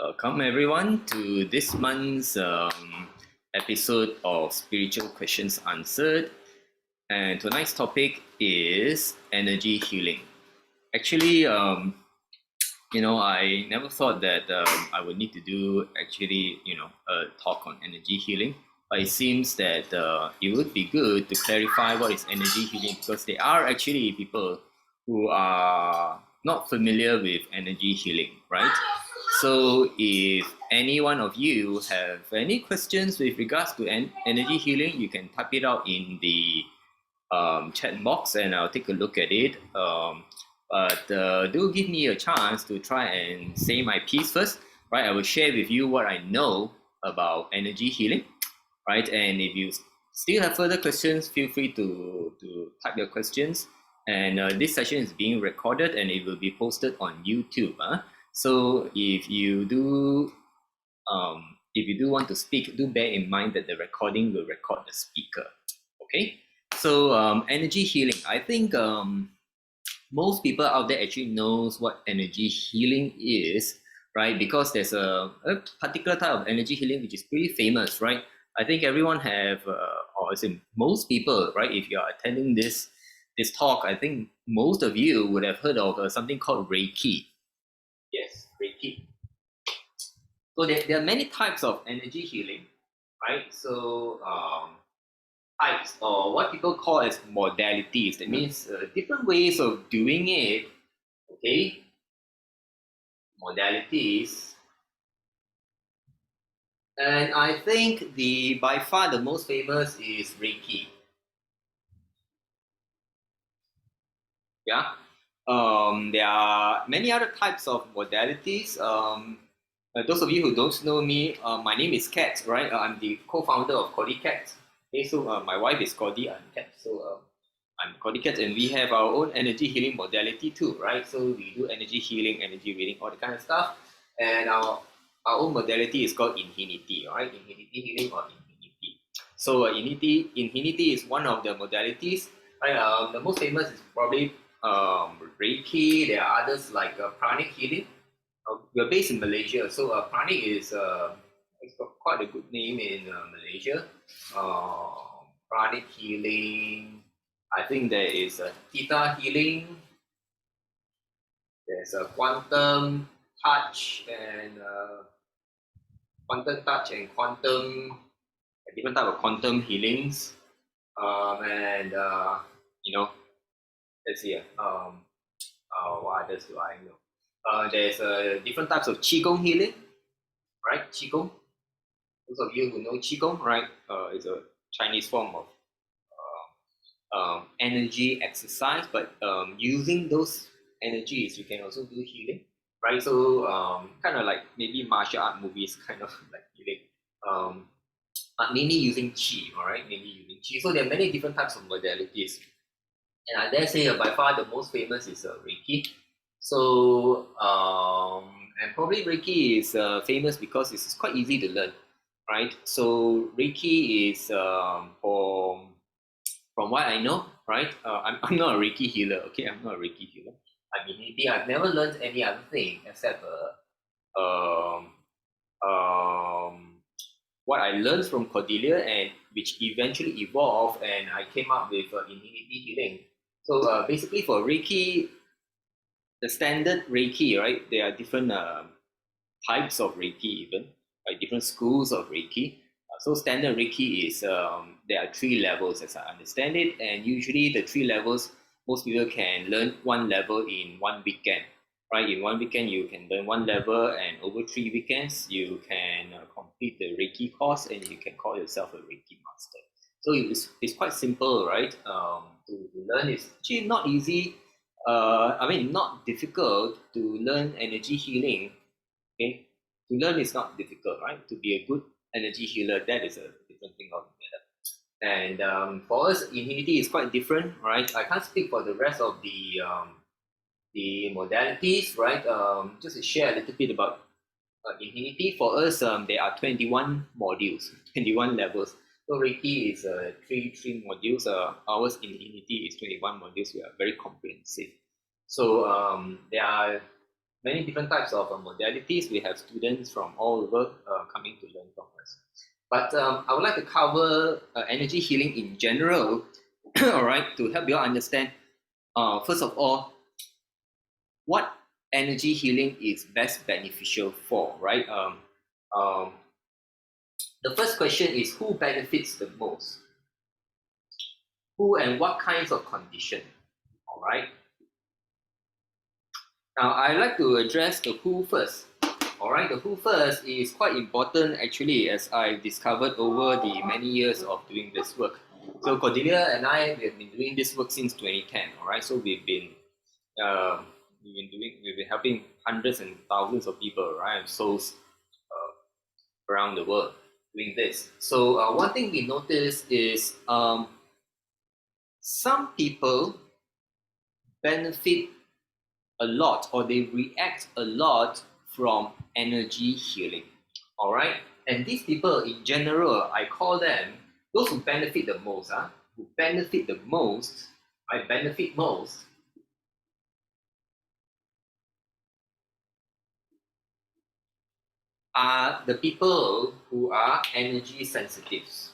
Welcome everyone to this month's episode of Spiritual Questions Answered. And tonight's topic is energy healing. Actually, I never thought that I would need to do a talk on energy healing. But it seems that it would be good to clarify what is energy healing, because there are actually people who are not familiar with energy healing, right? So if any one of you have any questions with regards to energy healing, you can type it out in the chat box and I'll take a look at it. But do give me a chance to try and say my piece first, right? I will share with you what I know about energy healing, right? And if you still have further questions, feel free to type your questions. And this session is being recorded and it will be posted on YouTube. So if you do want to speak, do bear in mind that the recording will record the speaker. Okay. So energy healing. I think most people out there actually knows what energy healing is, right? Because there's a particular type of energy healing which is pretty famous, right? I think everyone have, or I say most people, right? If you are attending this talk, I think most of you would have heard of something called Reiki. Yes, Reiki. So there are many types of energy healing, right? So types, or what people call as modalities. That means different ways of doing it. Okay, modalities. And I think by far the most famous is Reiki. Yeah. There are many other types of modalities. Those of you who don't know me, my name is Kat, right? I'm the co-founder of CordyKet. Okay, so my wife is Cordy, I'm Kat. So I'm CordyKet, and we have our own energy healing modality too, right? So we do energy healing, energy reading, all that kind of stuff. And our own modality is called Infinity, all right? Infinity healing or Infinity. So Infinity is one of the modalities, right? The most famous is probably Reiki. There are others like pranic healing. We're based in Malaysia, so pranic is it's got quite a good name in Malaysia. Pranic healing. I think there is a theta healing. There's a quantum touch and different type of quantum healings. And let's see. What others do I know? There's different types of qigong healing, right? Qigong. Those of you who know qigong, right? It's a Chinese form of energy exercise, but using those energies, you can also do healing, right? So kind of like maybe martial art movies, kind of like healing, but mainly using qi, all right? Mainly using qi. So there are many different types of modalities, and I dare say by far the most famous is Reiki. So and probably Reiki is famous because it's quite easy to learn, right? So Reiki is from what I know, right? I'm not a Reiki healer, okay? I'm not a Reiki healer. I mean, I've never learned any other thing except what I learned from Cordelia, and which eventually evolved, and I came up with Infinity healing. So basically, for Reiki, the standard Reiki, right? There are different types of Reiki, even like different schools of Reiki. So standard Reiki is there are 3 levels as I understand it, and usually the 3 levels, most people can learn one level in one weekend, right? In one weekend you can learn one level, and over 3 weekends you can complete the Reiki course, and you can call yourself a Reiki master. So it's quite simple, right? To learn. It's actually not easy. Not difficult to learn energy healing. Okay, to learn is not difficult, right? To be a good energy healer, that is a different thing altogether. And for us, Infinity is quite different, right? I can't speak for the rest of the modalities, right? Just to share a little bit about Infinity. For us, there are 21 modules, 21 levels. So Reiki is three modules. Ours Infinity is 21 modules. We are very comprehensive. So there are many different types of modalities. We have students from all over coming to learn from us. But I would like to cover energy healing in general, all right, to help you understand, first of all, what energy healing is best beneficial for, right? The first question is, who benefits the most? Who and what kinds of condition, all right? Now, I like to address the who first. All right, the who first is quite important actually, as I discovered over the many years of doing this work. So Cordelia and I, we have been doing this work since 2010. All right, so we've been helping hundreds and thousands of people, right, and souls around the world doing this. So one thing we noticed is some people benefit a lot, or they react a lot from energy healing. All right, and these people in general, I call them those who benefit the most. Who benefit the most, I benefit most, are the people who are energy sensitives.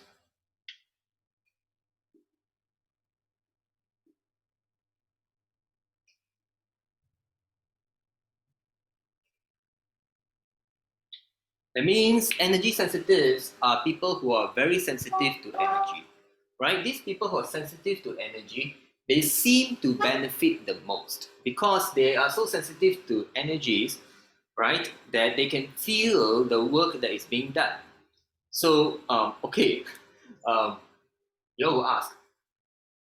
That means energy sensitives are people who are very sensitive to energy, right? These people who are sensitive to energy, they seem to benefit the most because they are so sensitive to energies, right, that they can feel the work that is being done. So, okay, you will ask,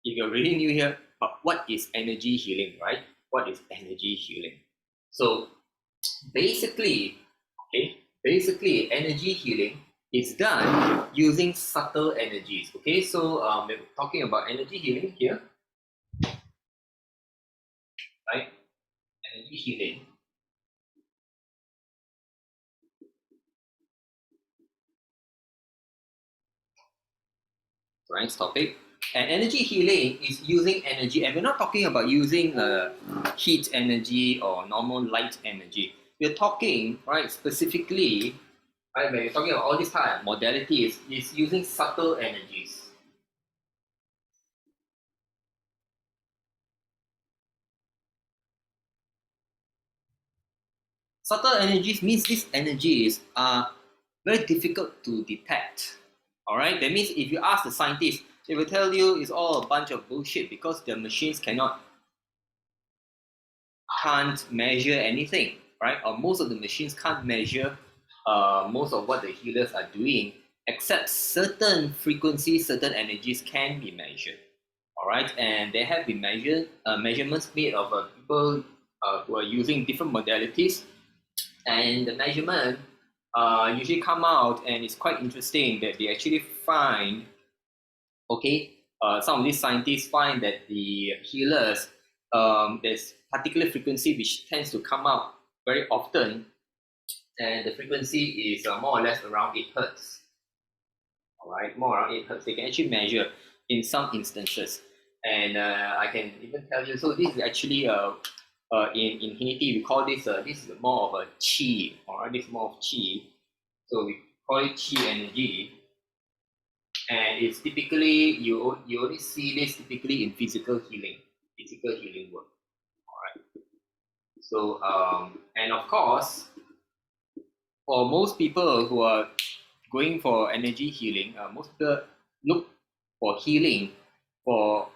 if you're really new here, but what is energy healing, right? What is energy healing? So, basically, okay, energy healing is done using subtle energies. Okay, so we're talking about energy healing here, right? Energy healing, right? Topic. And energy healing is using energy, and we're not talking about using heat energy or normal light energy. We're talking, right, specifically, right, when we're talking about all these kind of modalities, is using subtle energies. Subtle energies means these energies are very difficult to detect. All right, that means if you ask the scientists, they will tell you it's all a bunch of bullshit because the machines can't measure anything, right? Or most of the machines can't measure most of what the healers are doing, except certain frequencies, certain energies can be measured. All right, and there have been measurements made of people who are using different modalities, and the measurement usually come out, and it's quite interesting that they actually find, okay, some of these scientists find that the healers, there's particular frequency which tends to come out very often, and the frequency is more or less around 8 hertz. All right, more around 8 hertz. They can actually measure in some instances, and I can even tell you. So this is actually in Hiniti we call this this is more of a chi. All right, this is more of chi. So we call it chi energy, and it's typically you only see this typically in physical healing work. All right. So and of course, for most people who are going for energy healing, most people look for healing for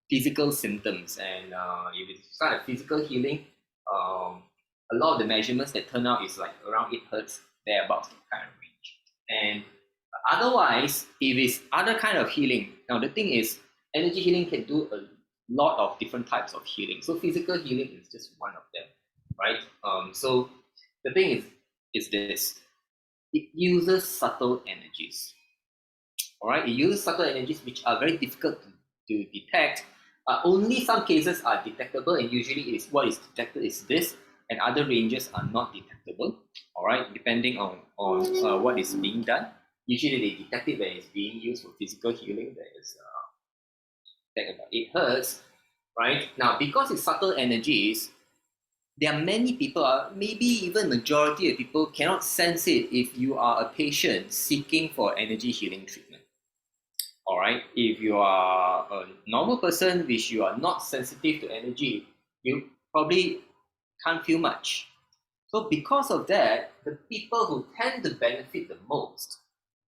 physical symptoms, and if it's kind of physical healing, a lot of the measurements that turn out is like around 8 hertz, thereabouts kind of range. And otherwise, if it's other kind of healing, now the thing is, energy healing can do a lot of different types of healing. So physical healing is just one of them, right? So the thing is this: it uses subtle energies. All right, it uses subtle energies which are very difficult to detect. Only some cases are detectable, and usually is what is detected is this, and other ranges are not detectable. All right, depending on what is being done. Usually they detect it when it's being used for physical healing. That is about 8 hertz, right? Now, because it's subtle energies, there are many people, maybe even majority of people cannot sense it if you are a patient seeking for energy healing treatment. All right, if you are a normal person which you are not sensitive to energy, you probably can't feel much. So because of that, the people who tend to benefit the most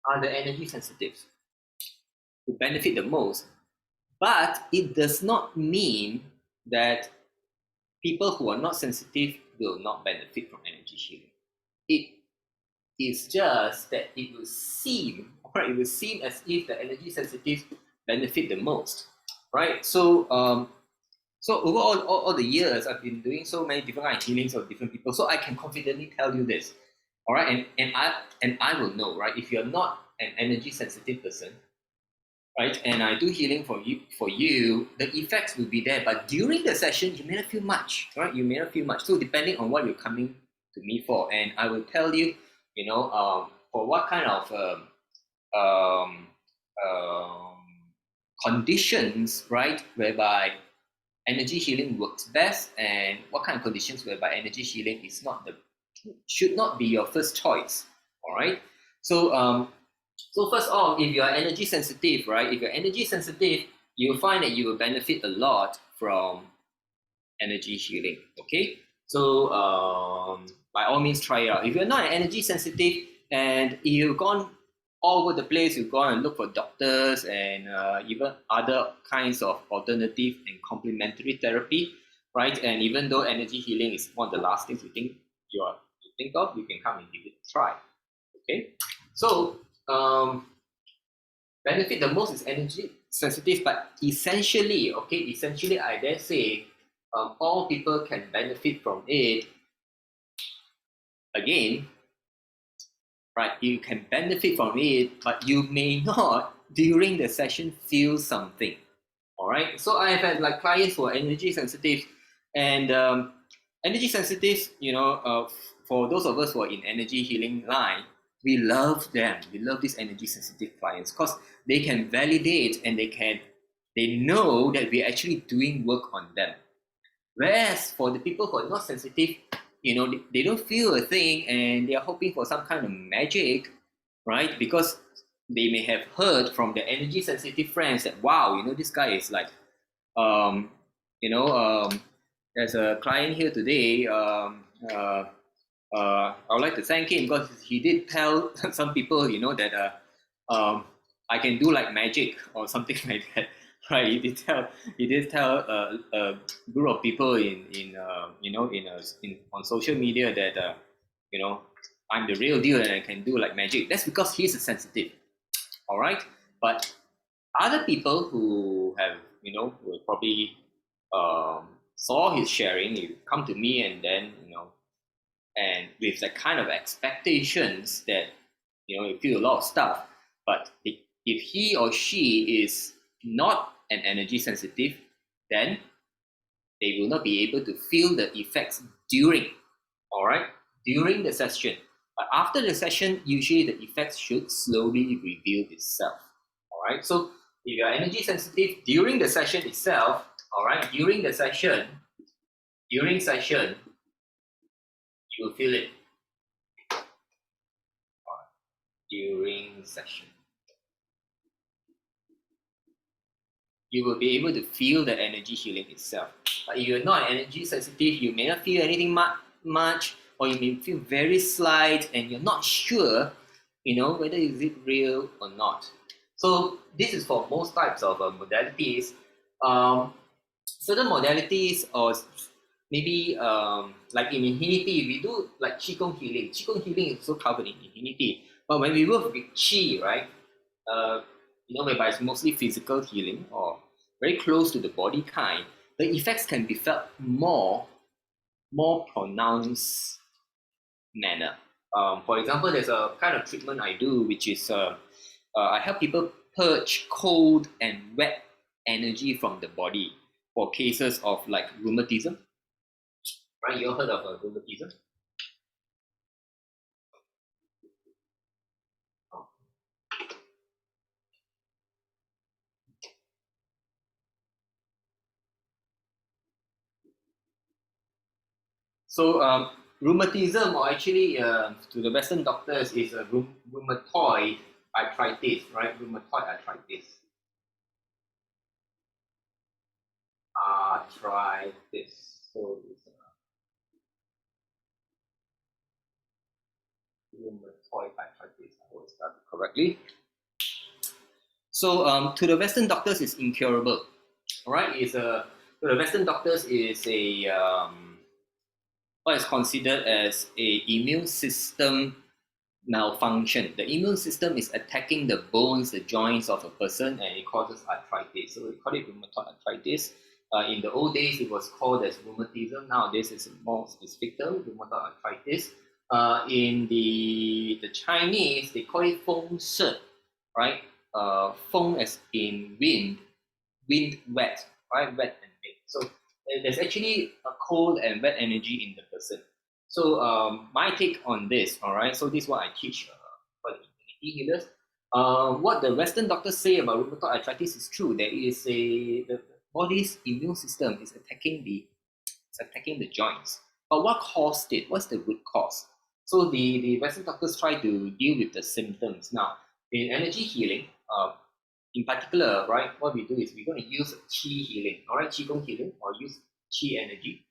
are the energy sensitives, who benefit the most. But it does not mean that people who are not sensitive will not benefit from energy healing. It is just that it will seem, right? It will seem as if the energy sensitives benefit the most, right? So over all the years, I've been doing so many different kind of healings of different people, so I can confidently tell you this, all right? And I will know, right? If you're not an energy sensitive person, right, and I do healing for you, the effects will be there. But during the session, you may not feel much, right? You may not feel much. So depending on what you're coming to me for, and I will tell you, for what kind of um, um, conditions, right, whereby energy healing works best, and what kind of conditions whereby energy healing is not the should not be your first choice. All right. So first off, if you are energy sensitive, right? If you're energy sensitive, you'll find that you will benefit a lot from energy healing. Okay. So by all means, try it out. If you're not energy sensitive and you've gone all over the place, you've gone and looked for doctors and even other kinds of alternative and complementary therapy, right? And even though energy healing is one of the last things you think of, you can come and give it a try. Okay. So benefit the most is energy sensitive, but essentially, I dare say, all people can benefit from it. Again, right? You can benefit from it, but you may not during the session feel something. All right. So I have had like clients who are energy sensitive, and energy sensitive, for those of us who are in energy healing line, we love them. We love these energy sensitive clients because they can validate and they know that we're actually doing work on them. Whereas for the people who are not sensitive, they don't feel a thing and they are hoping for some kind of magic, right? Because they may have heard from their energy sensitive friends that, wow, this guy is like, um, you know, there's a client here today. I would like to thank him because he did tell some people, that I can do like magic or something like that. Right? He did tell a group of people on social media that I'm the real deal and I can do like magic. That's because he's a sensitive. All right, but other people who have who probably saw his sharing, he come to me and then and with that kind of expectations that you feel a lot of stuff, but if he or she is not an energy sensitive, then they will not be able to feel the effects during, all right, during the session. But after the session, usually the effects should slowly reveal itself. All right. So if you are energy sensitive during the session itself, all right, during session, you will feel it. During session, you will be able to feel the energy healing itself. But if you're not energy sensitive, you may not feel anything much, or you may feel very slight, and you're not sure, whether is it real or not. So this is for most types of modalities. Certain modalities, or maybe like in infinity, we do like qigong healing. Qigong healing is also covered in infinity. But when we work with qi, right, whereby it's mostly physical healing or very close to the body kind, the effects can be felt more pronounced manner. For example, there's a kind of treatment I do, which is I help people purge cold and wet energy from the body for cases of like rheumatism. Right? You heard of rheumatism? So rheumatism, or actually to the Western doctors, is a rheumatoid arthritis, right? Rheumatoid arthritis. Arthritis. So it's rheumatoid arthritis. I will start it correctly. So to the Western doctors, it's incurable. All right, to the Western doctors is a what is considered as a immune system malfunction. The immune system is attacking the bones, the joints of a person, and it causes arthritis. So we call it rheumatoid arthritis. In the old days, it was called as rheumatism. Nowadays, it's a more specific term, rheumatoid arthritis. In the Chinese, they call it feng shi, right? Feng as in wind, wind wet, right? Wet and wind. So there's actually a cold and wet energy in the person. So my take on this, all right. So this is what I teach for the immunity healers. What the Western doctors say about rheumatoid arthritis is true. There is the body's immune system is attacking the joints. But what caused it? What's the root cause? So the Western doctors try to deal with the symptoms. Now, in energy healing, in particular, right, what we do is we're going to use qi healing, all right, qigong healing, or use qi energy.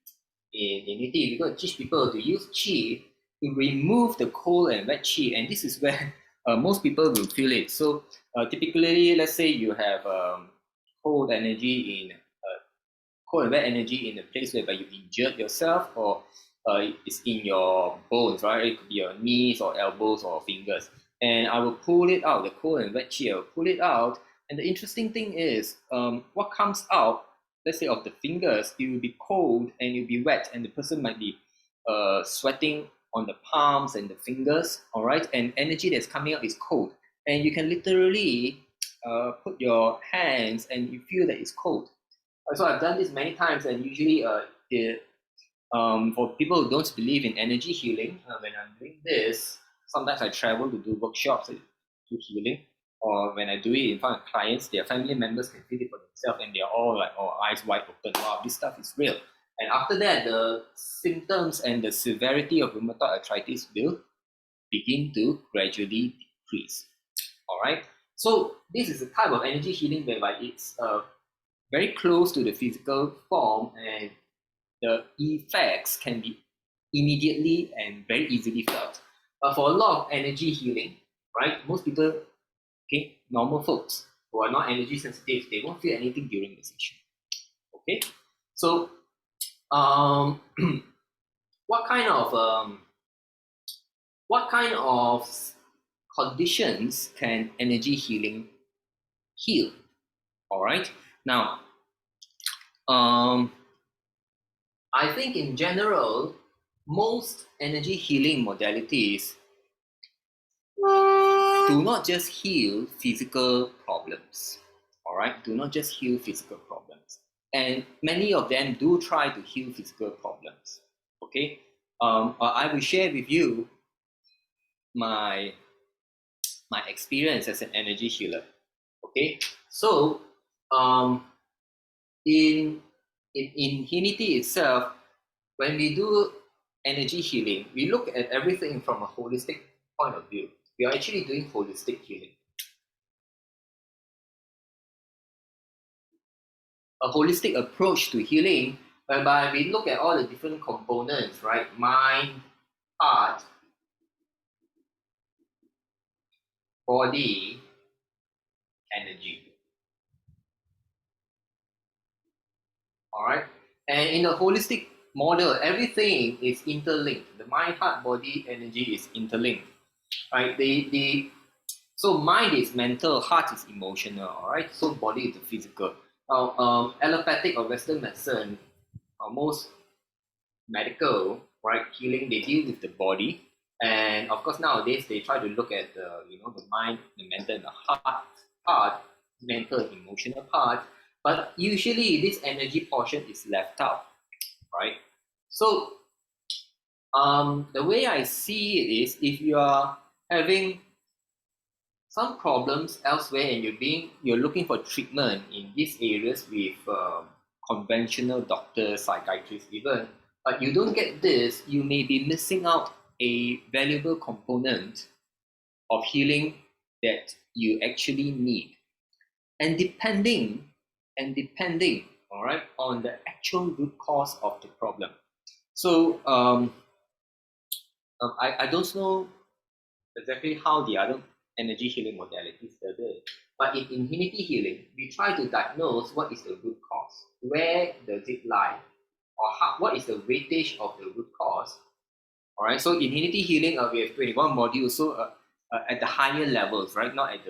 In unity, we're going to teach people to use qi to remove the cold and wet qi, and this is where most people will feel it. So typically, let's say you have cold energy in cold and wet energy in a place where you injured yourself, or it's in your bones, right? It could be your knees or elbows or fingers. And I will pull it out, the cold and wet qi, I will pull it out. And the interesting thing is, what comes out, let's say of the fingers, it will be cold and it will be wet, and the person might be sweating on the palms and the fingers, all right? And energy that's coming out is cold. And you can literally put your hands and you feel that it's cold. So I've done this many times, and usually for people who don't believe in energy healing, when I'm doing this, sometimes I travel to do workshops to do healing, or when I do it in front of clients, their family members can feel it for themselves, and they're all like, oh, eyes wide open, wow, this stuff is real. And after that, the symptoms and the severity of rheumatoid arthritis will begin to gradually decrease. All right. So this is a type of energy healing whereby it's very close to the physical form, and the effects can be immediately and very easily felt. But for a lot of energy healing, right, most people, okay, normal folks who are not energy sensitive, they won't feel anything during the session. Okay, so what kind of conditions can energy healing heal? All right, now I think in general, most energy healing modalities do not just heal physical problems. All right, do not just heal physical problems, and many of them do try to heal physical problems. Okay, I will share with you my experience as an energy healer. Okay, so in Unity itself, when we do energy healing, we look at everything from a holistic point of view. We are actually doing holistic healing. A holistic approach to healing, whereby we look at all the different components, right? Mind, heart, body, energy. All right. And in a holistic model, everything is interlinked. The mind, heart, body, energy is interlinked. Right? So mind is mental, heart is emotional, all right? So body is the physical. Now, allopathic or Western medicine, most medical, right, healing, they deal with the body. And of course, nowadays, they try to look at the mind, the mental, and the heart, mental, emotional part. But usually, this energy portion is left out, right? So, the way I see it is, if you are having some problems elsewhere and you're looking for treatment in these areas with conventional doctors, psychiatrists, even but you don't get this, you may be missing out a valuable component of healing that you actually need. And depending, all right, on the actual root cause of the problem. So I don't know exactly how the other energy healing modalities does it, but in infinity healing, we try to diagnose what is the root cause, where does it lie, or what is the weightage of the root cause. All right, so in infinity healing, we have 21 modules, so at the higher levels, right, not at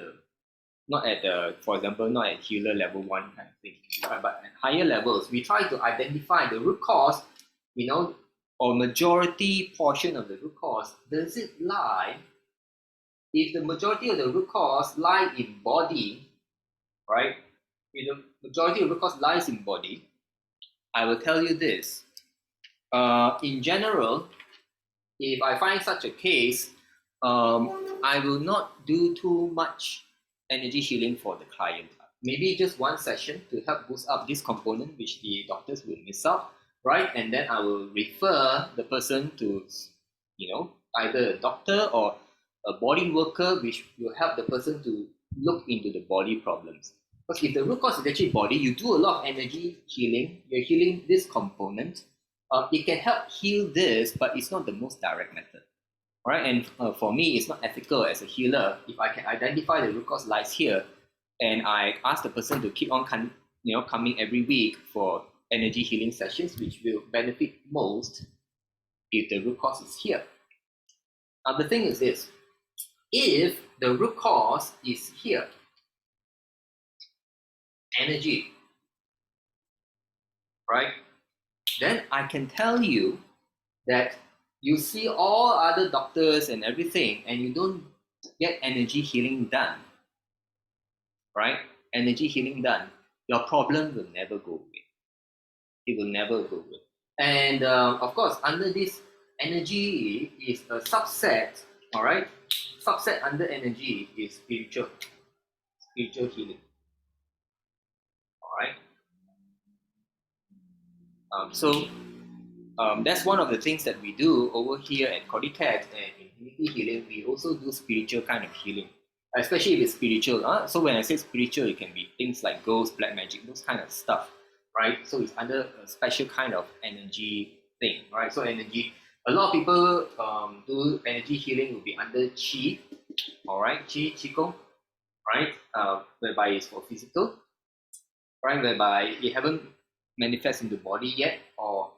the, for example, not at healer level 1 kind of thing, right? But at higher levels, we try to identify the root cause, or majority portion of the root cause. Does it lie? If the majority of the root cause lie in body, right? If the majority of the root cause lies in body, I will tell you this. In general, if I find such a case, I will not do too much energy healing for the client. Maybe just one session to help boost up this component which the doctors will miss out, right? And then I will refer the person to, either a doctor or a body worker, which will help the person to look into the body problems. Because if the root cause is actually body, you do a lot of energy healing, you're healing this component. It can help heal this, but it's not the most direct method. All right, and for me, it's not ethical as a healer if I can identify the root cause lies here, and I ask the person to keep on coming every week for energy healing sessions, which will benefit most if the root cause is here. The thing is this: if the root cause is here, energy, right? Then I can tell you that you see all other doctors and everything, and you don't get energy healing done, right? Energy healing done, your problem will never go away. It will never go away. And of course, under this, energy is a subset, all right? Subset under energy is spiritual healing, all right? So that's one of the things that we do over here at CordyKet and Infinity Healing. We also do spiritual kind of healing, especially if it's spiritual. So when I say spiritual, it can be things like ghosts, black magic, those kind of stuff, right? So it's under a special kind of energy thing, right? So energy, a lot of people do energy healing will be under Qi, all right? Qigong, right? Whereby it's for physical, right? Whereby it haven't manifest in the body yet, or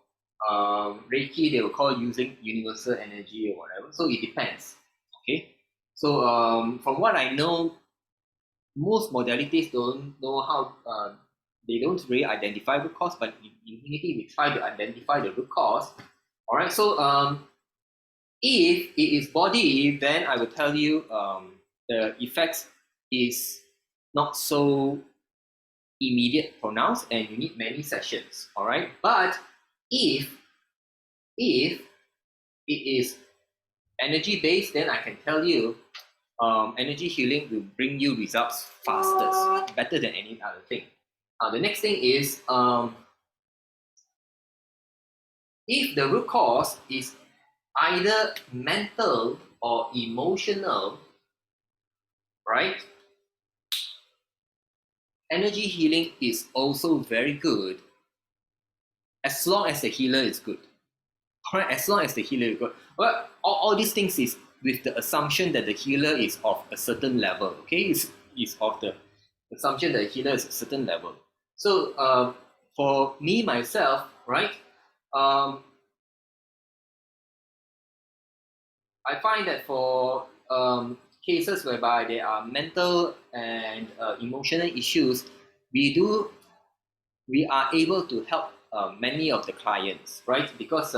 Reiki, they will call using universal energy or whatever. So it depends. Okay. So from what I know, most modalities don't know how. They don't really identify root cause, but in Infinity we try to identify the root cause. All right. So if it is body, then I will tell you the effects is not so immediate pronounced, and you need many sessions. All right. But if it is energy based, then I can tell you energy healing will bring you results fastest, better than any other thing. The next thing is if the root cause is either mental or emotional, right? Energy healing is also very good as long as the healer is good. Right, as long as the healer is good. Well, all these things is with the assumption that the healer is of a certain level. Okay, is of the assumption that the healer is a certain level. So for me myself, right, I find that for cases whereby there are mental and emotional issues, we are able to help many of the clients, right? Because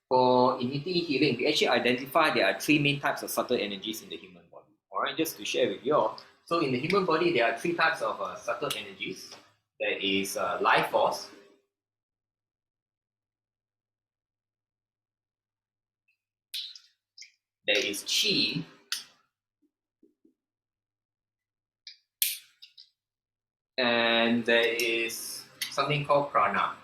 for Infinity Healing, we actually identify there are 3 main types of subtle energies in the human body. All right, just to share with you all. So in the human body, there are 3 types of subtle energies. There is life force, there is chi, and there is something called prana.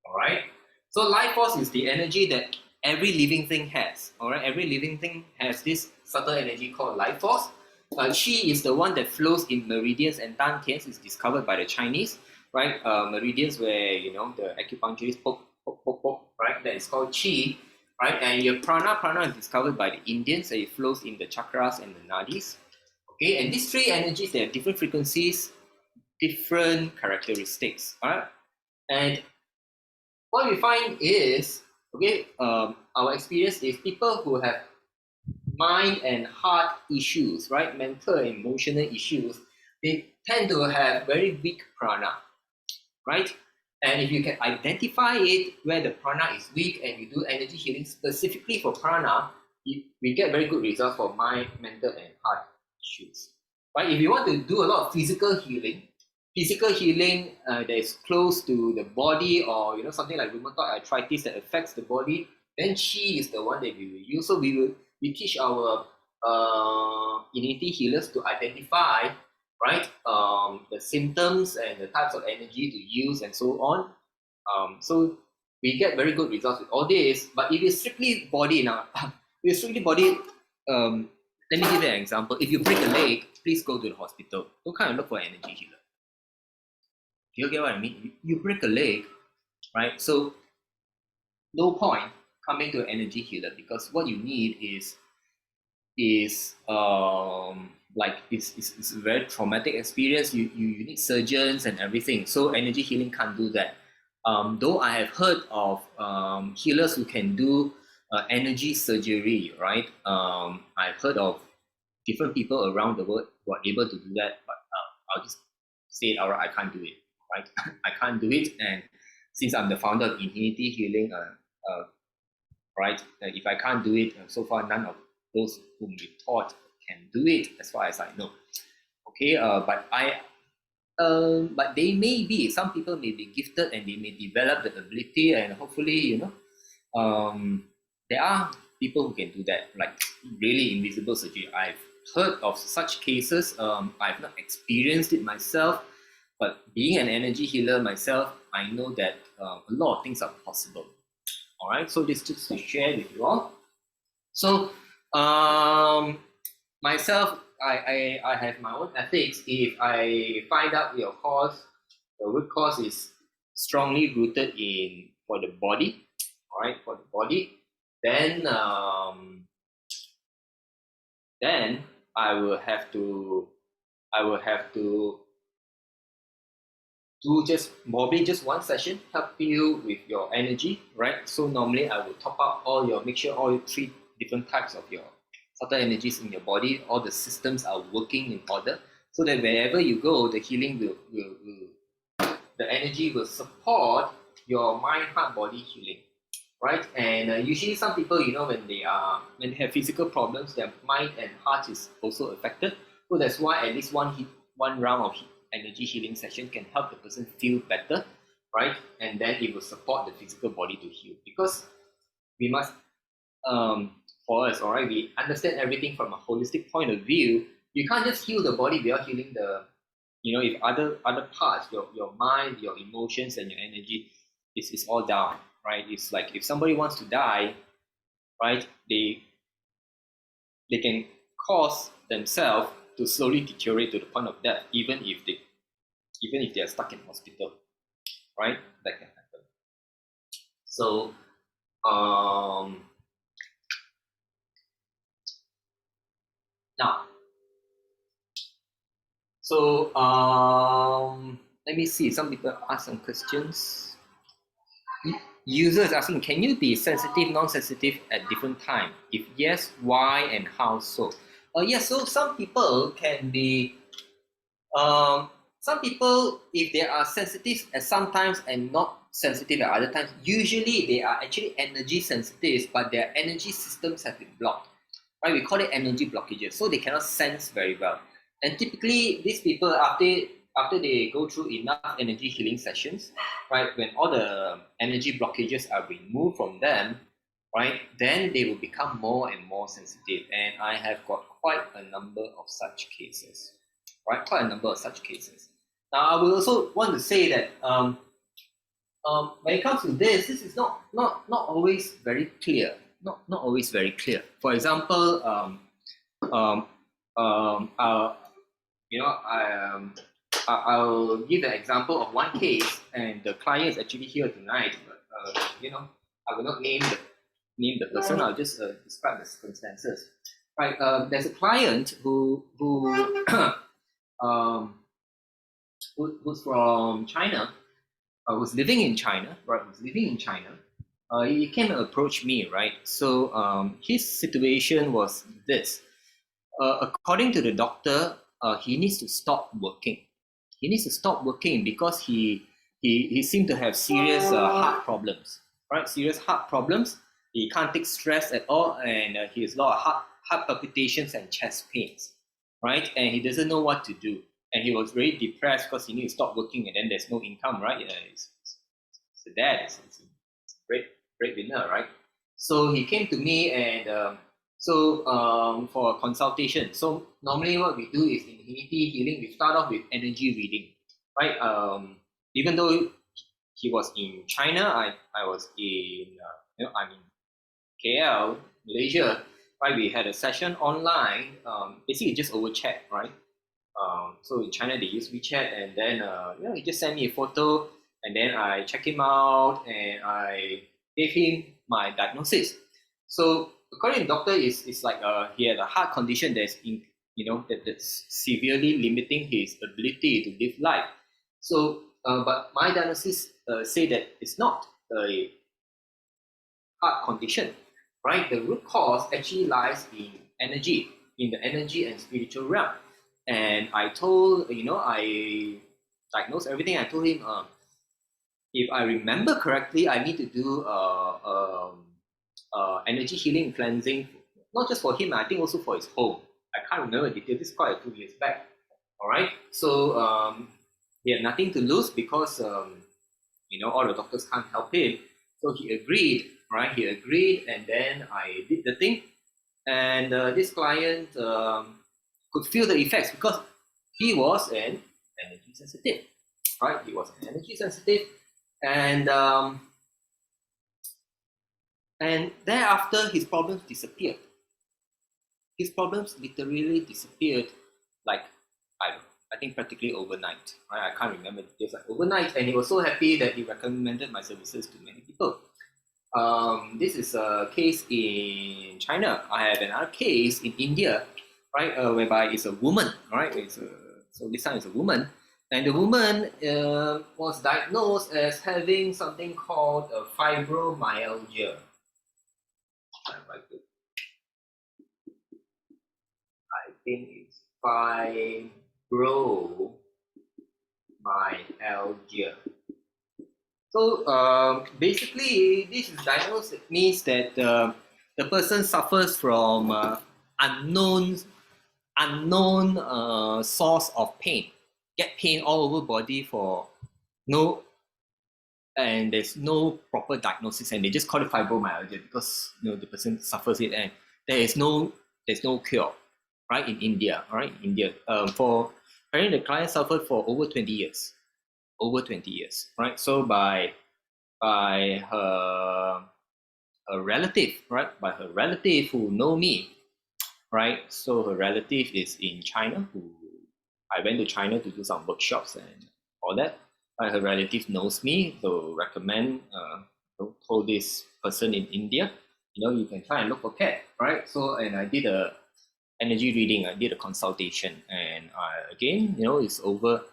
All right. So life force is the energy that every living thing has. All right, every living thing has this subtle energy called life force. Qi is the one that flows in meridians, and dantians is discovered by the Chinese, right? Meridians where the acupuncturist poke, poke, poke, poke, right? That is called qi, right? And your prana is discovered by the Indians, and it flows in the chakras and the nadis. Okay, and these three energies, they have different frequencies, different characteristics. All right, and what we find is, okay, our experience is people who have mind and heart issues, right, mental and emotional issues, they tend to have very weak prana, right? And if you can identify it where the prana is weak and you do energy healing specifically for prana, we get very good results for mind, mental, and heart issues, right? If you want to do a lot of physical healing that is close to the body, or something like rheumatoid arthritis that affects the body, then qi is the one that we will use. So we teach our immunity healers to identify, right, the symptoms and the types of energy to use and so on. So we get very good results with all this. But if it's strictly body now, let me give you an example. If you break a leg, please go to the hospital. Don't kind of look for an energy healer. Do you get what I mean? You break a leg, right? So no point coming to an energy healer, because what you need is it's a very traumatic experience. You need surgeons and everything. So energy healing can't do that. Though I have heard of healers who can do energy surgery, right? I've heard of different people around the world who are able to do that, but I'll just say it outright, I can't do it, right? I can't do it, and since I'm the founder of Infinity Healing, right, if I can't do it, so far none of those whom we taught can do it, as far as I know. Okay, but they may be, some people may be gifted and they may develop the ability, and hopefully, there are people who can do that, like really invisible surgery. I've heard of such cases. I've not experienced it myself, but being an energy healer myself, I know that a lot of things are possible. All right, so this just to share with you all. So myself, I have my own ethics. If I find out the root cause is strongly rooted in for the body, all right, for the body, then I will have to do just one session, help you with your energy, right? So normally I will top up make sure all your three different types of your subtle energies in your body, all the systems are working in order, so that wherever you go, the healing the energy will support your mind, heart, body healing, right? And usually some people, when they have physical problems, their mind and heart is also affected. So that's why at least one round of energy healing session can help the person feel better, right? And then it will support the physical body to heal, because we must for us, all right, we understand everything from a holistic point of view. You can't just heal the body without healing the if other parts, your mind, your emotions, and your energy is all down, right? It's like if somebody wants to die, right, they can cause themselves to slowly deteriorate to the point of death, even if they are stuck in hospital, right? That can happen. So now, so let me see. Some people ask some questions. User is asking, can you be sensitive, non-sensitive at different time? If yes, why and how so? Yes, so some people can be, some people, if they are sensitive at some times and not sensitive at other times, usually they are actually energy sensitive, but their energy systems have been blocked, right? We call it energy blockages, so they cannot sense very well. And typically, these people, after they go through enough energy healing sessions, right, when all the energy blockages are removed from them, right, then they will become more and more sensitive. And I have got quite a number of such cases, right? Quite a number of such cases. Now, I will also want to say that when it comes to this is not always very clear. Not always very clear. For example, um, you know, I'll give an example of one case, and the client is actually here tonight. But you know, I will not name the person. I'll just describe the circumstances. Right. There's a client who's from China, who's living in China, right? Who's living in China. He came and approached me, right? So his situation was this. According to the doctor, he needs to stop working. He needs to stop working because he seemed to have serious heart problems, right? Serious heart problems. He can't take stress at all, and he has a lot of heart palpitations and chest pains, right? And he doesn't know what to do. And he was very depressed because he needs to stop working, and then there's no income, right? It's a dad, it's a breadwinner, right? So he came to me and for a consultation. So normally what we do is in Infinity Healing, we start off with energy reading, right? Even though he was in China, I was in, I'm in KL, Malaysia, right? We had a session online, basically just over chat, right? So in China they use WeChat, and then he just sent me a photo, and then I checked him out and I gave him my diagnosis. So according to the doctor, is like he had a heart condition that's that's severely limiting his ability to live life. So but my diagnosis say that it's not a heart condition, right? The root cause actually lies in energy, in the energy and spiritual realm. And I told, I diagnosed everything. I told him, if I remember correctly, I need to do energy healing and cleansing, not just for him, I think also for his home. I can't remember the details. This is quite a few years back. All right. So he had nothing to lose because all the doctors can't help him. So he agreed, right? He agreed, and then I did the thing. And this client could feel the effects because he was an energy sensitive, right? He was an energy sensitive, and thereafter his problems disappeared. His problems literally disappeared, like I think practically overnight. Right? I can't remember the details, like overnight, and he was so happy that he recommended my services to many people. This is a case in China. I have another case in India, right, whereby it's a woman, right? So this time it's a woman, and the woman was diagnosed as having something called fibromyalgia. I think it's fibromyalgia. So basically, this is diagnosed means that the person suffers from unknown source of pain. Get pain all over body and there's no proper diagnosis, and they just call it fibromyalgia because the person suffers it, and there's no cure, right? In India, all right, India. For apparently the client suffered for over 20 years. Over 20 years, right? So by her relative, right? By her relative who know me, right? So her relative is in China. I went to China to do some workshops and all that. Her relative knows me, so recommend told this person in India, you can try and look for cat, right? So and I did a energy reading. I did a consultation, and again, it's over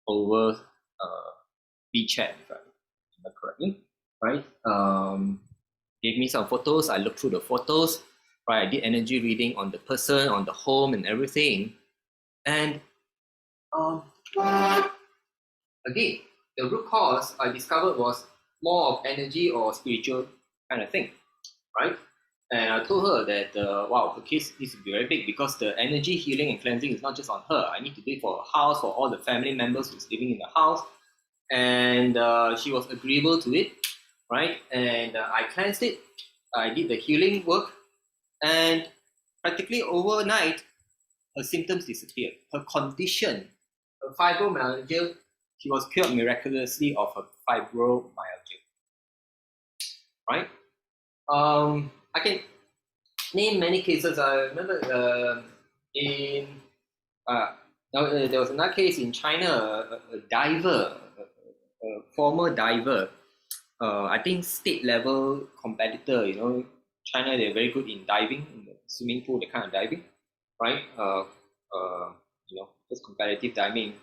WeChat, if I remember correctly, right? Gave me some photos. I looked through the photos, right? I did energy reading on the person, on the home, and everything. And again, the root cause I discovered was more of energy or spiritual kind of thing, right? And I told her that, wow, her case needs to be very big because the energy healing and cleansing is not just on her. I need to do it for her house, for all the family members who's living in the house. And she was agreeable to it, right? And I cleansed it. I did the healing work, and practically overnight, her symptoms disappeared. Her condition, her fibromyalgia, she was cured miraculously of her fibromyalgia. Right? I can name many cases. I remember there was another case in China, a diver, a former diver, I think state level competitor. You know, China, they're very good in diving, in the swimming pool, the kind of diving, right? You know, just competitive diving,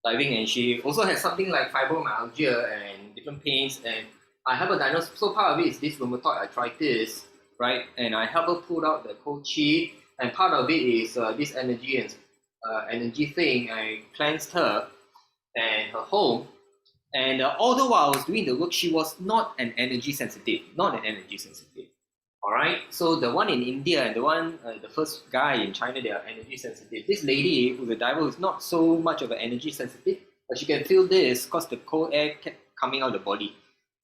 and she also has something like fibromyalgia and different pains. And I have a diagnosis. So part of it is this rheumatoid arthritis, right? And I help her pull out the cold chi, and part of it is this energy thing. I cleansed her and her home. And although while I was doing the work, she was not an energy sensitive. All right. So the one in India and the one, the first guy in China, they are energy sensitive. This lady who's a diver is not so much of an energy sensitive, but she can feel this because the cold air kept coming out of the body.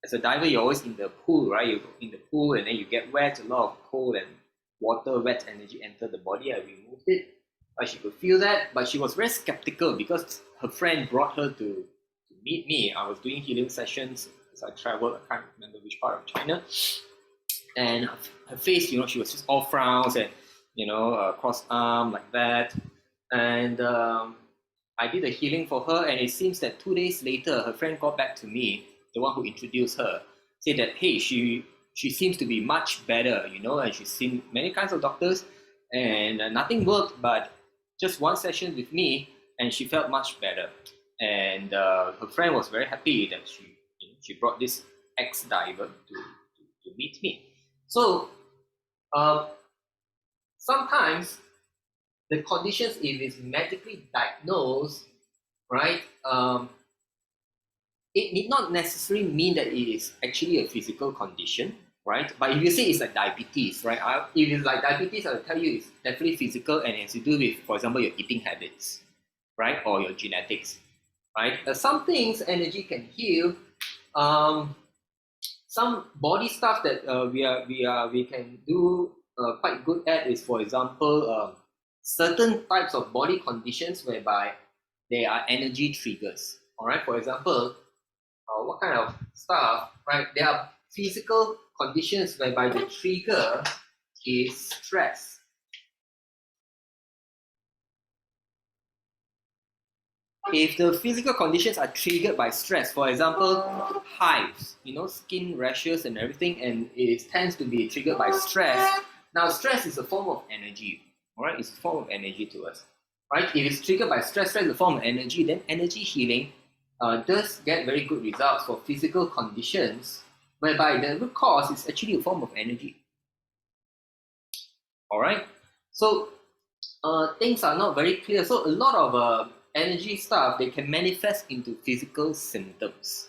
As a diver, you're always in the pool, right? You're in the pool and then you get wet, a lot of cold and water, wet energy enter the body. I removed it. She could feel that, but she was very skeptical because her friend brought her to meet me. I was doing healing sessions as I traveled. I can't remember which part of China. And her face, you know, she was just all frowns and, you know, cross arm like that. And I did a healing for her, and it seems that 2 days later, her friend got back to me, the one who introduced her, said that, hey, she seems to be much better, you know, and she's seen many kinds of doctors, and nothing worked, but just one session with me, and she felt much better. And her friend was very happy that she brought this ex-diver to meet me. So sometimes the conditions, if it's medically diagnosed, right, it need not necessarily mean that it is actually a physical condition, right? But if you say it's like diabetes, right? If it's like diabetes, I'll tell you it's definitely physical and it has to do with, for example, your eating habits, right, or your genetics, right? Some things energy can heal. Some body stuff that we can do quite good at is, for example, certain types of body conditions whereby they are energy triggers. All right, for example, what kind of stuff, right? There are physical conditions whereby the trigger is stress. If the physical conditions are triggered by stress, for example, hives, you know, skin rashes and everything, and it tends to be triggered by stress. Now, stress is a form of energy, all right? It's a form of energy to us, right? If it's triggered by stress is a form of energy, then energy healing does get very good results for physical conditions whereby the root cause is actually a form of energy. All right? So things are not very clear. So a lot of energy stuff, they can manifest into physical symptoms.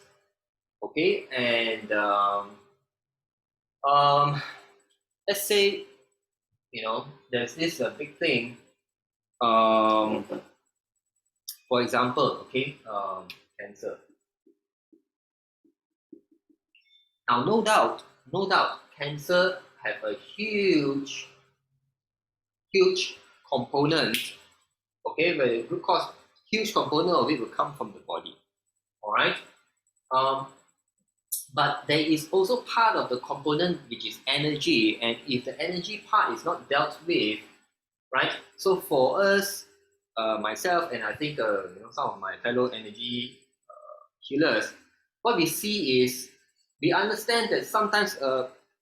Okay, and let's say, you know, there's this big thing. For example, okay, cancer. Now, no doubt, cancer have a huge component. Okay, the root cause, huge component of it will come from the body. All right. But there is also part of the component which is energy, and if the energy part is not dealt with, right? So for us, myself, and I think you know, some of my fellow energy healers, what we see is we understand that sometimes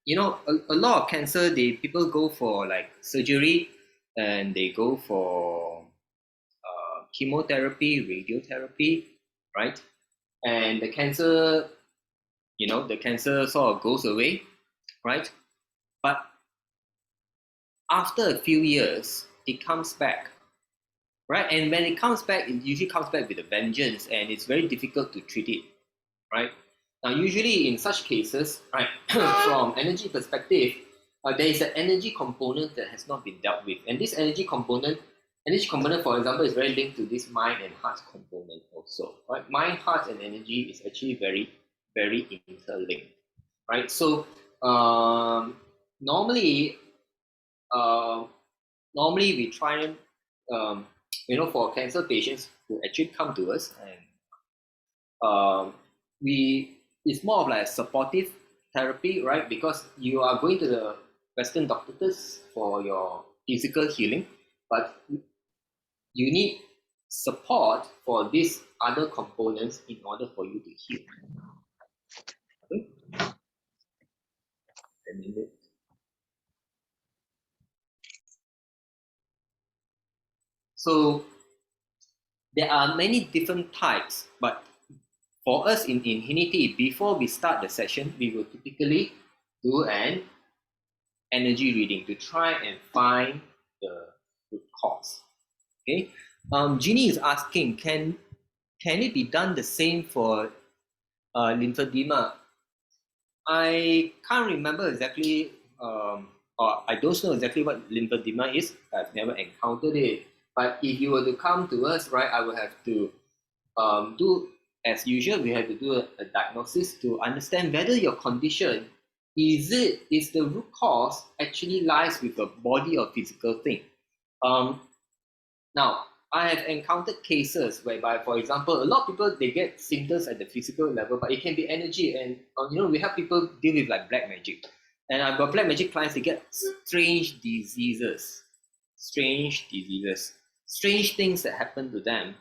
you know, a lot of cancer, people go for like surgery, and they go for chemotherapy, radiotherapy, right? And the cancer, you know, the cancer sort of goes away, right? But after a few years, it comes back, right? And when it comes back, it usually comes back with a vengeance, and it's very difficult to treat it, right? Now, usually in such cases, right, from energy perspective, there is an energy component that has not been dealt with, and this energy component, for example, is very linked to this mind and heart component also, right? Mind, heart, and energy is actually very, very interlinked, right? So normally we try and you know, for cancer patients who actually come to us, and it's more of like a supportive therapy, right? Because you are going to the Western doctors for your physical healing, but you need support for these other components in order for you to heal. Okay? A minute. So there are many different types, but for us in Infinity, before we start the session, we will typically do an energy reading to try and find the root cause. Okay, Jeannie is asking, can it be done the same for lymphedema? I can't remember exactly, or I don't know exactly what lymphedema is. I've never encountered it. But if you were to come to us, right, I will have to do as usual. We have to do a diagnosis to understand whether your condition is the root cause actually lies with a body or physical thing. Now, I have encountered cases whereby, for example, a lot of people, they get symptoms at the physical level, but it can be energy. And we have people deal with like black magic, and I've got black magic clients. They get strange diseases, strange things that happen to them,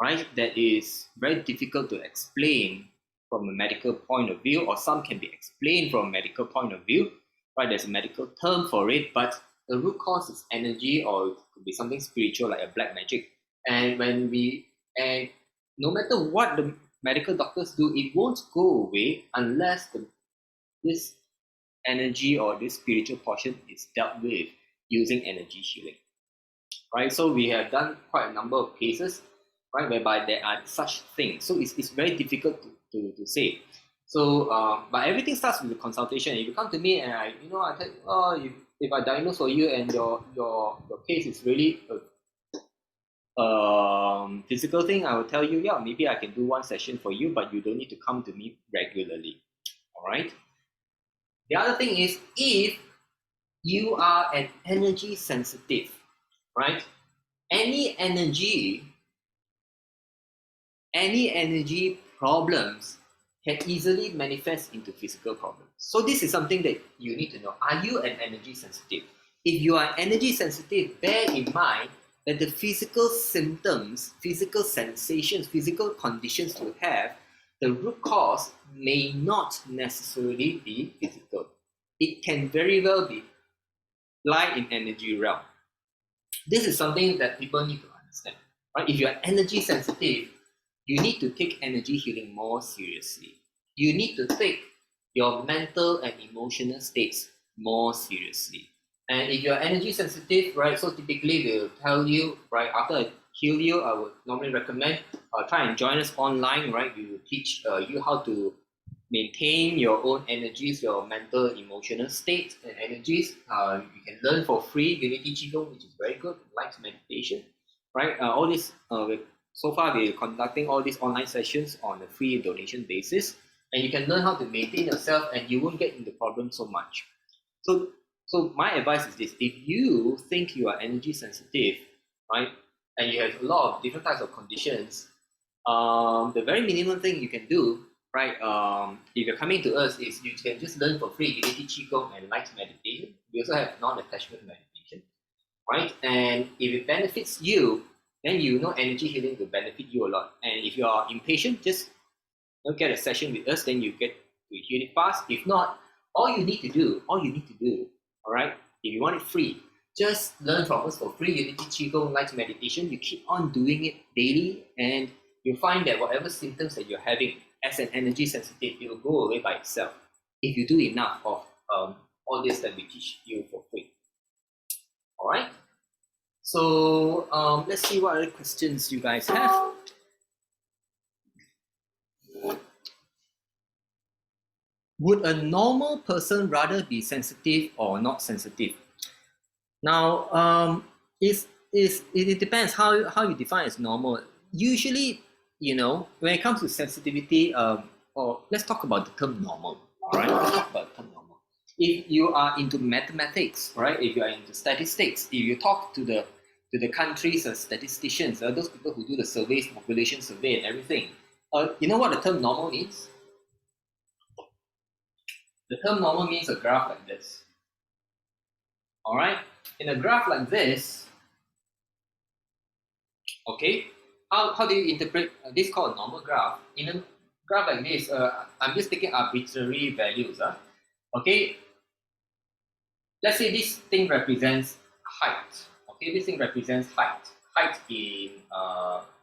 right? That is very difficult to explain from a medical point of view, or some can be explained from a medical point of view, right? There's a medical term for it, but the root cause is energy, or it could be something spiritual like a black magic. And no matter what the medical doctors do, it won't go away unless this energy or this spiritual portion is dealt with using energy healing, right? So we have done quite a number of cases, right, whereby there are such things. So it's very difficult to say. So, but everything starts with the consultation. If you come to me and I tell you, oh, if I diagnose for you and your case is really a physical thing, I will tell you, yeah, maybe I can do one session for you, but you don't need to come to me regularly. All right. The other thing is, if you are an energy sensitive, right? Any energy problems can easily manifest into physical problems. So this is something that you need to know. Are you an energy sensitive? If you are energy sensitive, bear in mind that the physical symptoms, physical sensations, physical conditions you have, the root cause may not necessarily be physical. It can very well lie in energy realm. This is something that people need to understand. Right? If you are energy sensitive, you need to take energy healing more seriously. You need to take your mental and emotional states more seriously. And if you're energy sensitive, right, so typically they'll tell you, right, after I heal you, I would normally recommend try and join us online, right? We will teach you how to maintain your own energies, your mental, emotional states and energies. You can learn for free Unity Qigong, which is very good, like meditation, right? All this, so far we're conducting all these online sessions on a free donation basis, and you can learn how to maintain yourself and you won't get into problems so much. So my advice is this: if you think you are energy sensitive, right, and you have a lot of different types of conditions, the very minimum thing you can do, right, if you're coming to us, is you can just learn for free Unity Qigong and light meditation. We also have non-attachment meditation, right? And if it benefits you, then energy healing will benefit you a lot. And if you are impatient, just get a session with us, then you get to heal it fast. If not, all you need to do, all right, if you want it free, just learn from us for free Unity Qigong light meditation. You keep on doing it daily, and you'll find that whatever symptoms that you're having as an energy sensitive, it will go away by itself if you do enough of all this that we teach you for free. All right. So let's see what other questions you guys have. Would a normal person rather be sensitive or not sensitive? Now, it depends how you define as normal. Usually, when it comes to sensitivity, or let's talk about the term normal. All right, let's talk about the term normal. If you are into mathematics, right? If you are into statistics, if you talk to the countries and statisticians, those people who do the surveys, population survey and everything, You know what the term normal means? The term normal means a graph like this. All right? In a graph like this, okay, how do you interpret this called a normal graph? In a graph like this, I'm just taking arbitrary values. Okay, let's say this thing represents height. Okay, this thing represents height. Height in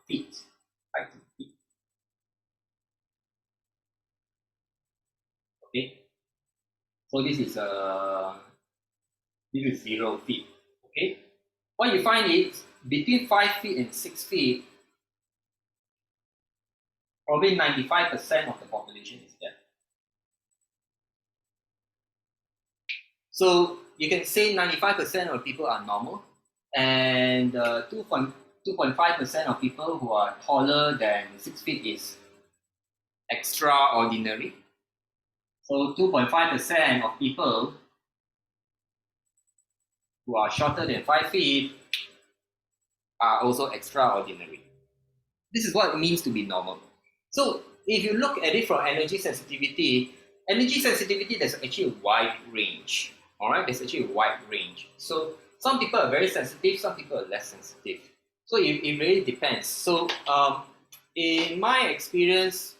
feet. Height in feet. Okay, so this is 0 feet. Okay, what you find is between 5 feet and 6 feet, probably 95% of the population is there. So you can say 95% of people are normal, and 2.5% of people who are taller than 6 feet is extraordinary. So 2.5% of people who are shorter than 5 feet are also extraordinary. This is what it means to be normal. So if you look at it from energy sensitivity, there's actually a wide range. All right, there's actually a wide range. So some people are very sensitive, some people are less sensitive. So it really depends. So in my experience,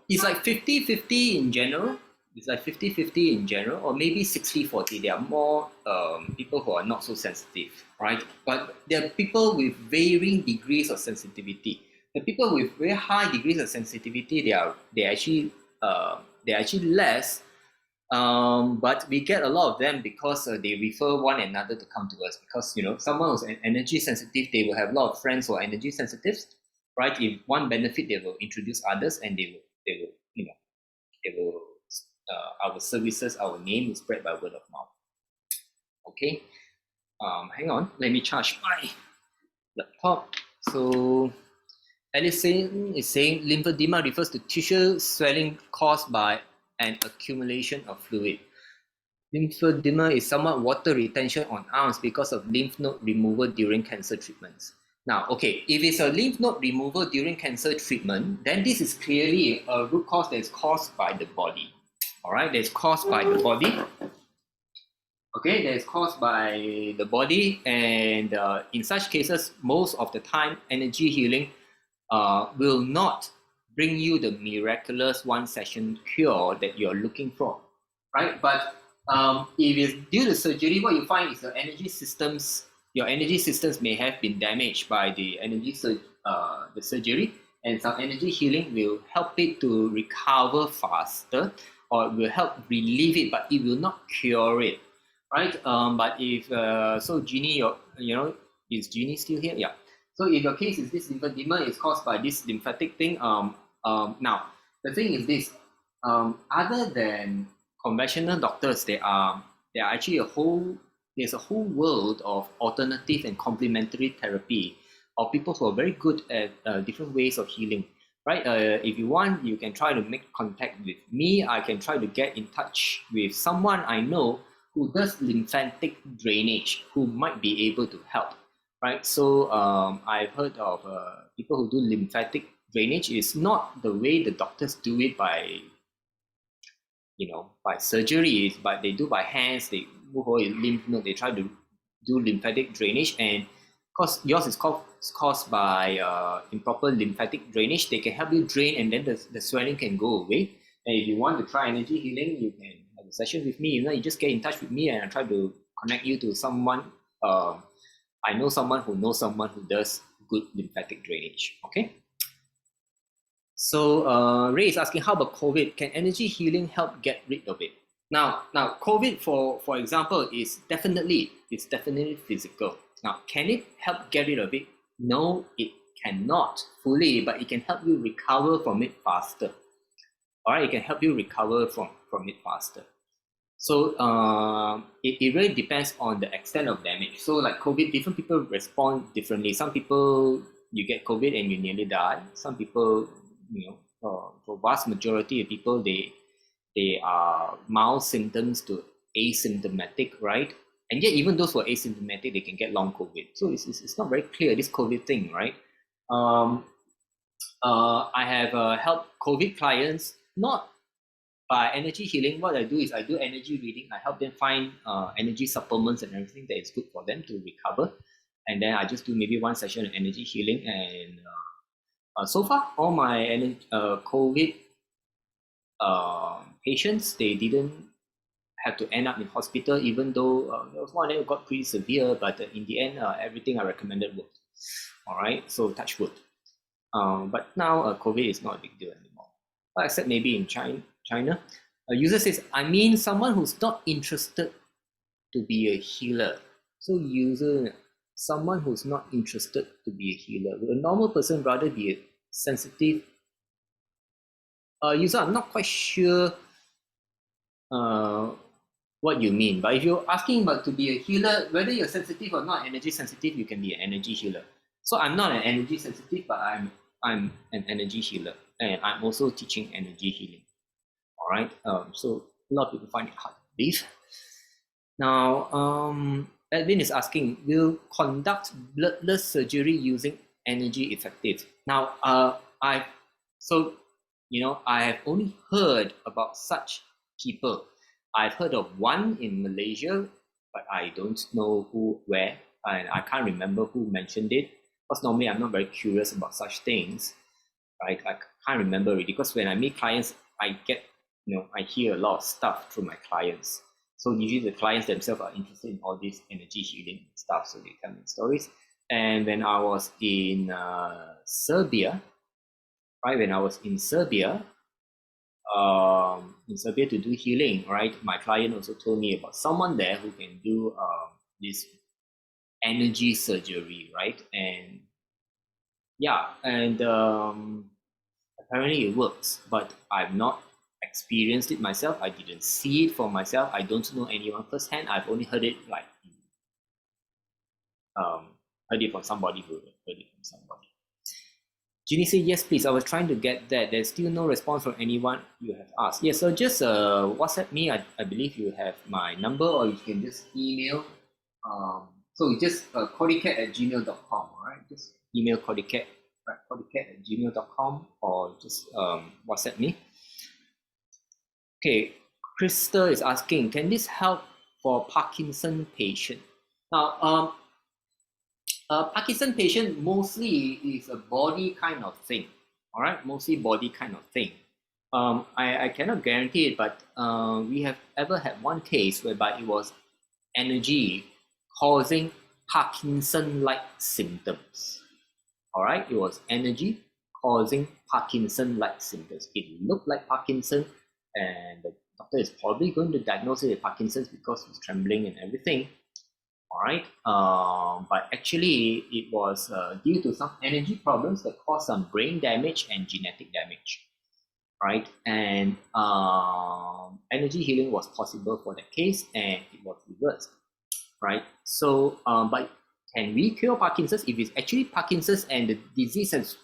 it's like 50-50 in general. It's like 50-50 in general, or maybe 60-40. There are more people who are not so sensitive, right? But there are people with varying degrees of sensitivity. The people with very high degrees of sensitivity, they're actually less. But we get a lot of them because they refer one another to come to us. Because someone who's energy sensitive, they will have a lot of friends who are energy sensitive, right? If one benefit, they will introduce others, and they will our services, our name is spread by word of mouth. Okay, hang on, let me charge my laptop. So Alison is saying lymphedema refers to tissue swelling caused by an accumulation of fluid. Lymphedema is somewhat water retention on arms because of lymph node removal during cancer treatments. Now, okay, if it's a lymph node removal during cancer treatment, then this is clearly a root cause that is caused by the body. All right, that's caused by the body. Okay, that is caused by the body, and in such cases, most of the time, energy healing will not bring you the miraculous one-session cure that you're looking for, right? But if it's due to surgery, what you find is your energy systems may have been damaged by the the surgery, and some energy healing will help it to recover faster, or will help relieve it, but it will not cure it, right? But if so, Jeannie, is Jeannie still here? Yeah. So if your case is this lymphedema is caused by this lymphatic thing, now the thing is this, other than conventional doctors, there are actually there's a whole world of alternative and complementary therapy of people who are very good at different ways of healing, right? If you want, you can try to make contact with me. I can try to get in touch with someone I know who does lymphatic drainage, who might be able to help, right? So I've heard of people who do lymphatic drainage. Is not the way the doctors do it by surgery, but they do by hands. They move all your lymph node. They try to do lymphatic drainage, and because yours is caused by improper lymphatic drainage, they can help you drain, and then the swelling can go away. And if you want to try energy healing, you can have a session with me. You just get in touch with me, and I try to connect you to someone. I know someone who knows someone who does good lymphatic drainage. Okay. So Ray is asking, how about COVID? Can energy healing help get rid of it? Now COVID, for example, is definitely physical. Now, can it help get rid of it? No, it cannot fully, but it can help you recover from it faster. All right, it can help you recover from it faster. So it really depends on the extent of damage. So like COVID, different people respond differently. Some people, you get COVID and you nearly die. Some people, for vast majority of people, they are mild symptoms to asymptomatic, right? And yet, even those who are asymptomatic, they can get long COVID. So it's not very clear, this COVID thing, right? I have helped COVID clients, not by energy healing. What I do is I do energy reading. I help them find energy supplements and everything that is good for them to recover. And then I just do maybe one session of energy healing. And so far, all my COVID patients, they didn't have to end up in hospital, even though there was one that got pretty severe, but in the end, everything I recommended worked. All right, so touch wood. But now COVID is not a big deal anymore. Except maybe in China. A user says, I mean someone who's not interested to be a healer. So user, someone who's not interested to be a healer. Will a normal person rather be a sensitive? User, I'm not quite sure what you mean. But if you're asking about to be a healer, whether you're sensitive or not energy sensitive, you can be an energy healer. So I'm not an energy sensitive, but I'm an energy healer, and I'm also teaching energy healing. All right. So a lot of people find it hard to believe. Now, Edwin is asking, will conduct bloodless surgery using energy effective? Now, I have only heard about such people. I've heard of one in Malaysia, but I don't know where, and I can't remember who mentioned it. Because normally I'm not very curious about such things, right? I can't remember really, because when I meet clients, I hear a lot of stuff through my clients. So usually the clients themselves are interested in all this energy healing stuff, so they tell me stories. And when I was in Serbia, right? When I was in Serbia to do healing, right? My client also told me about someone there who can do this energy surgery, right? And yeah, and apparently it works, but I've not experienced it myself. I didn't see it for myself. I don't know anyone firsthand. I've only heard it from somebody who heard it from somebody. Ginny said, yes, please. I was trying to get that. There's still no response from anyone you have asked. Yes, so just WhatsApp me. I believe you have my number, or you can just email. So it's just CordyKet@gmail.com, all right? Just email CordyKet, right? CordyKet@gmail.com, or just WhatsApp me. Okay, Krista is asking, can this help for Parkinson patient? Now, Parkinson patient mostly is a body kind of thing, all right? Mostly body kind of thing. I cannot guarantee it, but we have ever had one case whereby it was energy causing Parkinson-like symptoms. All right, it was energy causing Parkinson-like symptoms. It looked like Parkinson, and the doctor is probably going to diagnose it with Parkinson's because he's trembling and everything. All right, but actually it was due to some energy problems that caused some brain damage and genetic damage, right? And energy healing was possible for that case, and it was reversed, right? So, but can we cure Parkinson's? If it's actually Parkinson's and the disease has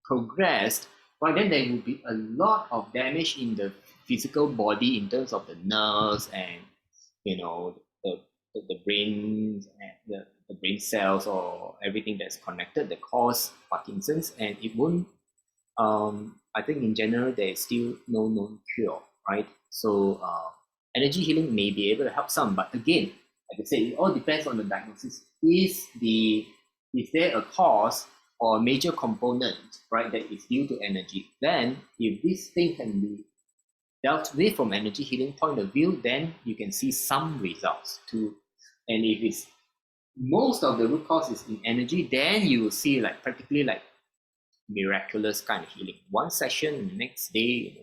progressed, right, then there will be a lot of damage in the physical body in terms of the nerves and the brain and the brain cells or everything that's connected that cause Parkinson's, and it won't. I think in general there is still no known cure, right? So energy healing may be able to help some, but again, like I said, it all depends on the diagnosis. Is there a cause or a major component, right, that is due to energy? Then if this thing can be dealt with from energy healing point of view, then you can see some results too. And if it's most of the root cause is in energy, then you will see practically miraculous kind of healing. One session, the next day,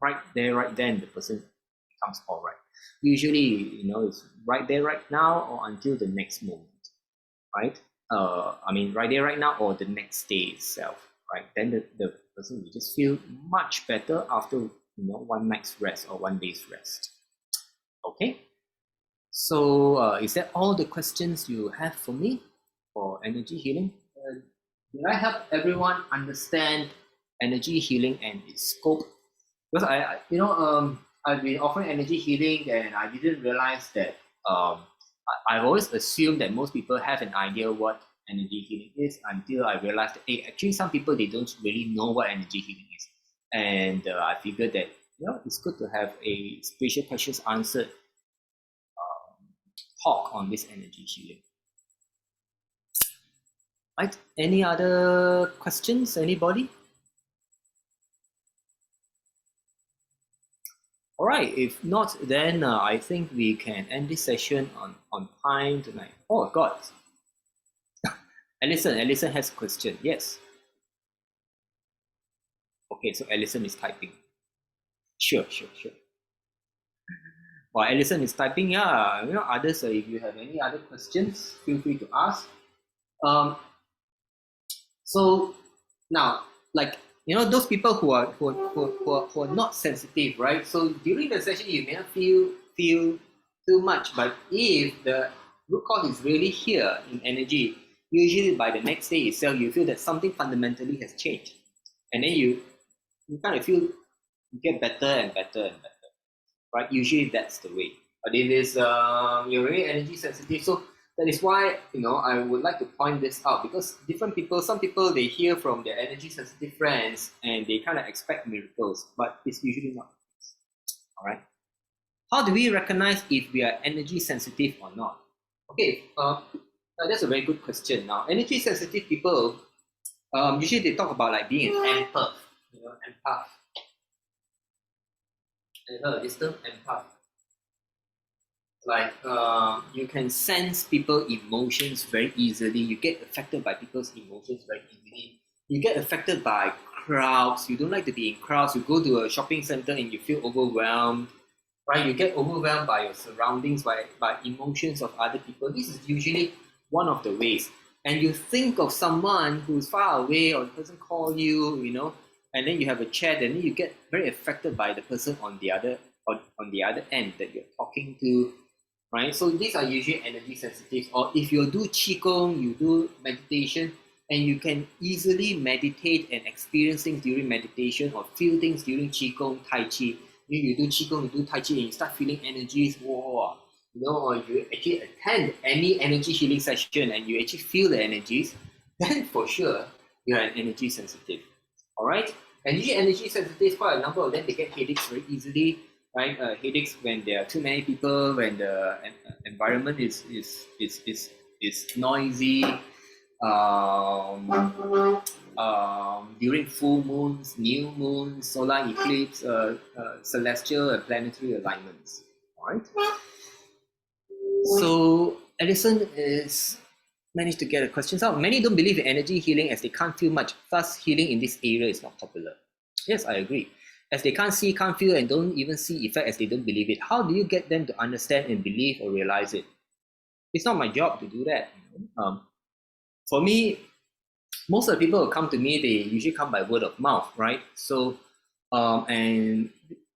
right there, right then, the person becomes all right. Usually, it's right there, right now, or until the next moment, right? Right there, right now, or the next day itself, right? Then the person will just feel much better after one night's rest or one day's rest. Okay. So is that all the questions you have for me for energy healing? Did I help everyone understand energy healing and its scope? Because I've been offering energy healing, and I didn't realize that I've always assumed that most people have an idea what energy healing is until I realized that hey, actually some people they don't really know what energy healing is, and I figured that it's good to have a spiritual questions answered talk on this energy healing. Right? Any other questions? Anybody? All right. If not, then I think we can end this session on time tonight. Oh God. Alison has a question. Yes. Okay, so Alison is typing. Sure. While Alison is typing, yeah, others, if you have any other questions, feel free to ask. So now, like, those people who are not sensitive, right? So during the session, you may not feel too much, but if the root cause is really here in energy, usually by the next day itself, you feel that something fundamentally has changed, and then you kind of feel you get better and better and better, right? Usually that's the way. But if it's you're very energy sensitive, so that is why I would like to point this out, because different people, some people they hear from their energy sensitive friends and they kind of expect miracles, but it's usually not. All right. How do we recognize if we are energy sensitive or not? Okay, that's a very good question. Now, energy sensitive people usually they talk about like being an empath. Empath. You heard this term, empath? Like you can sense people's emotions very easily. You get affected by people's emotions very easily. You get affected by crowds. You don't like to be in crowds. You go to a shopping center and you feel overwhelmed, right? You get overwhelmed by your surroundings, by emotions of other people. This is usually one of the ways. And you think of someone who's far away, or the person call you, and then you have a chat, and then you get very affected by the person on the other end that you're talking to. Right, so these are usually energy sensitive. Or if you do qigong, you do meditation, and you can easily meditate and experience things during meditation, or feel things during qigong, tai chi. You do qigong, you do tai chi, and you start feeling energies. Whoa, or you actually attend any energy healing session and you actually feel the energies, then for sure you are an energy sensitive. All right, and usually energy sensitive, quite a number of them, they get headaches very easily. Right, headaches when there are too many people, when the environment is noisy, during full moons, new moons, solar eclipse, celestial and planetary alignments. All right. So Edison is managed to get a question out. Many don't believe in energy healing as they can't feel much. Thus, healing in this area is not popular. Yes, I agree. As they can't see, can't feel, and don't even see effect as they don't believe it. How do you get them to understand and believe or realize it? It's not my job to do that. For me, most of the people who come to me, they usually come by word of mouth, right? So, and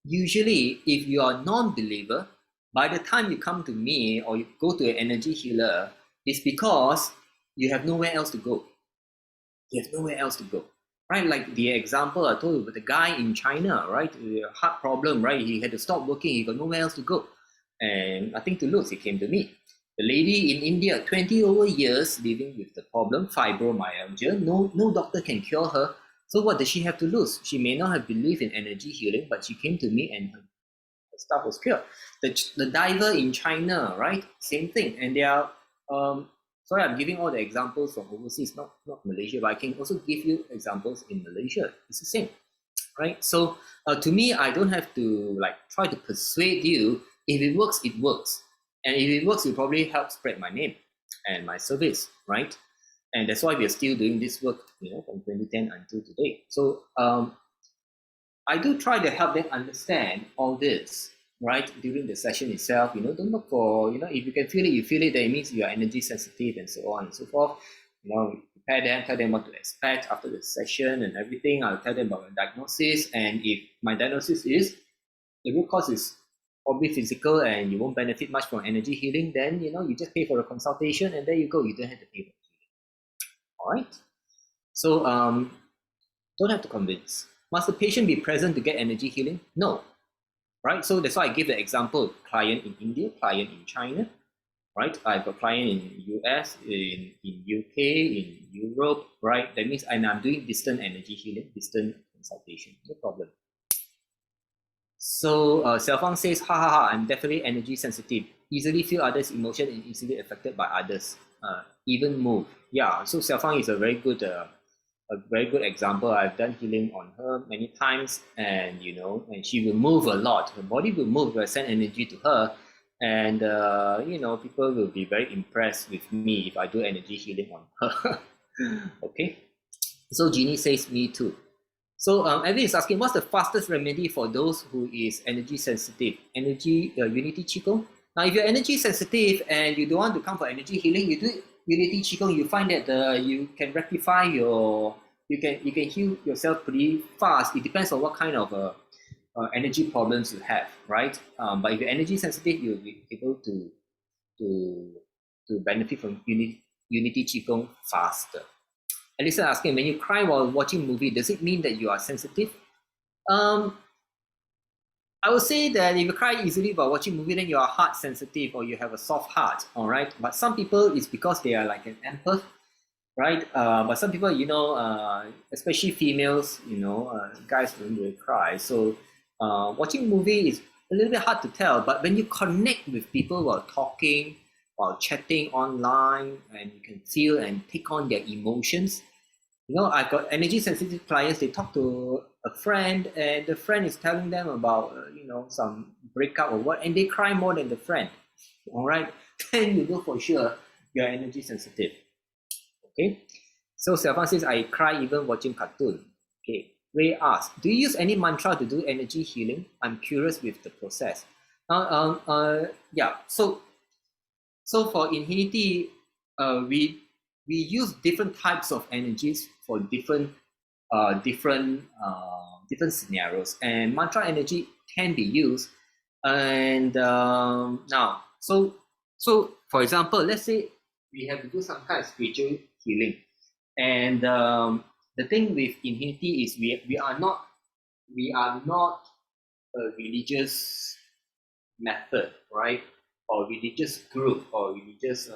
usually, if you are a non-believer, by the time you come to me or you go to an energy healer, it's because you have nowhere else to go. You have nowhere else to go. Right, like the example I told you with the guy in China, right? A heart problem, right? He had to stop working. He got nowhere else to go, and nothing to lose. He came to me. The lady in India, 20 over years living with the problem, fibromyalgia. No doctor can cure her. So what does she have to lose? She may not have believed in energy healing, but she came to me and her stuff was cured. The diver in China, right? Same thing. And they are sorry, I'm giving all the examples from overseas, not Malaysia, but I can also give you examples in Malaysia. It's the same, right? So to me, I don't have to like try to persuade you. If it works, it works. And if it works, it probably help spread my name and my service, right? And that's why we are still doing this work, from 2010 until today. So I do try to help them understand all this, right, during the session itself. Don't look for, if you can feel it, you feel it, then it means you are energy sensitive and so on and so forth. Prepare them, tell them what to expect after the session and everything. I'll tell them about my diagnosis. And if my diagnosis is the root cause is probably physical and you won't benefit much from energy healing, then, you just pay for a consultation and there you go. You don't have to pay for it. All right. So don't have to convince. Must the patient be present to get energy healing? No. Right? So that's why I give the example, client in India, client in China. right? I've got client in US, in UK, in Europe, right? That means I'm doing distant energy healing, distant consultation, no problem. So Xiaofang says, ha ha ha, I'm definitely energy sensitive, easily feel others' emotion and easily affected by others, even move. Yeah, so Xiaofang is a very good example. I've done healing on her many times, and and she will move a lot. Her body will move. I send energy to her, and people will be very impressed with me if I do energy healing on her. Okay, so Jeannie says me too. So Evan is asking, what's the fastest remedy for those who is energy sensitive? Unity Qigong. Now, if you're energy sensitive and you don't want to come for energy healing, you do Unity Qigong. You find that you can rectify you can heal yourself pretty fast. It depends on what kind of energy problems you have, right? But if you're energy sensitive, you'll be able to benefit from Unity Qigong faster. Elisa asking, when you cry while watching movie, does it mean that you are sensitive? I would say that if you cry easily while watching movie, then you are heart sensitive or you have a soft heart, all right? But some people, it's because they are like an empath, right? But some people, especially females, guys don't really cry. So watching movie is a little bit hard to tell. But when you connect with people while talking, while chatting online, and you can feel and take on their emotions. I've got energy sensitive clients. They talk to a friend, and the friend is telling them about some breakup or what, and they cry more than the friend. All right, then you know for sure you're energy sensitive. Okay, so Xiaofang says, I cry even watching cartoon. Okay, Ray asks, do you use any mantra to do energy healing? I'm curious with the process. Yeah, so for Infinity, we use different types of energies for different scenarios, and mantra energy can be used. And now, so for example, let's say we have to do some kind of spiritual healing, and the thing with Infinity is we are not a religious method, right? Or religious group or religious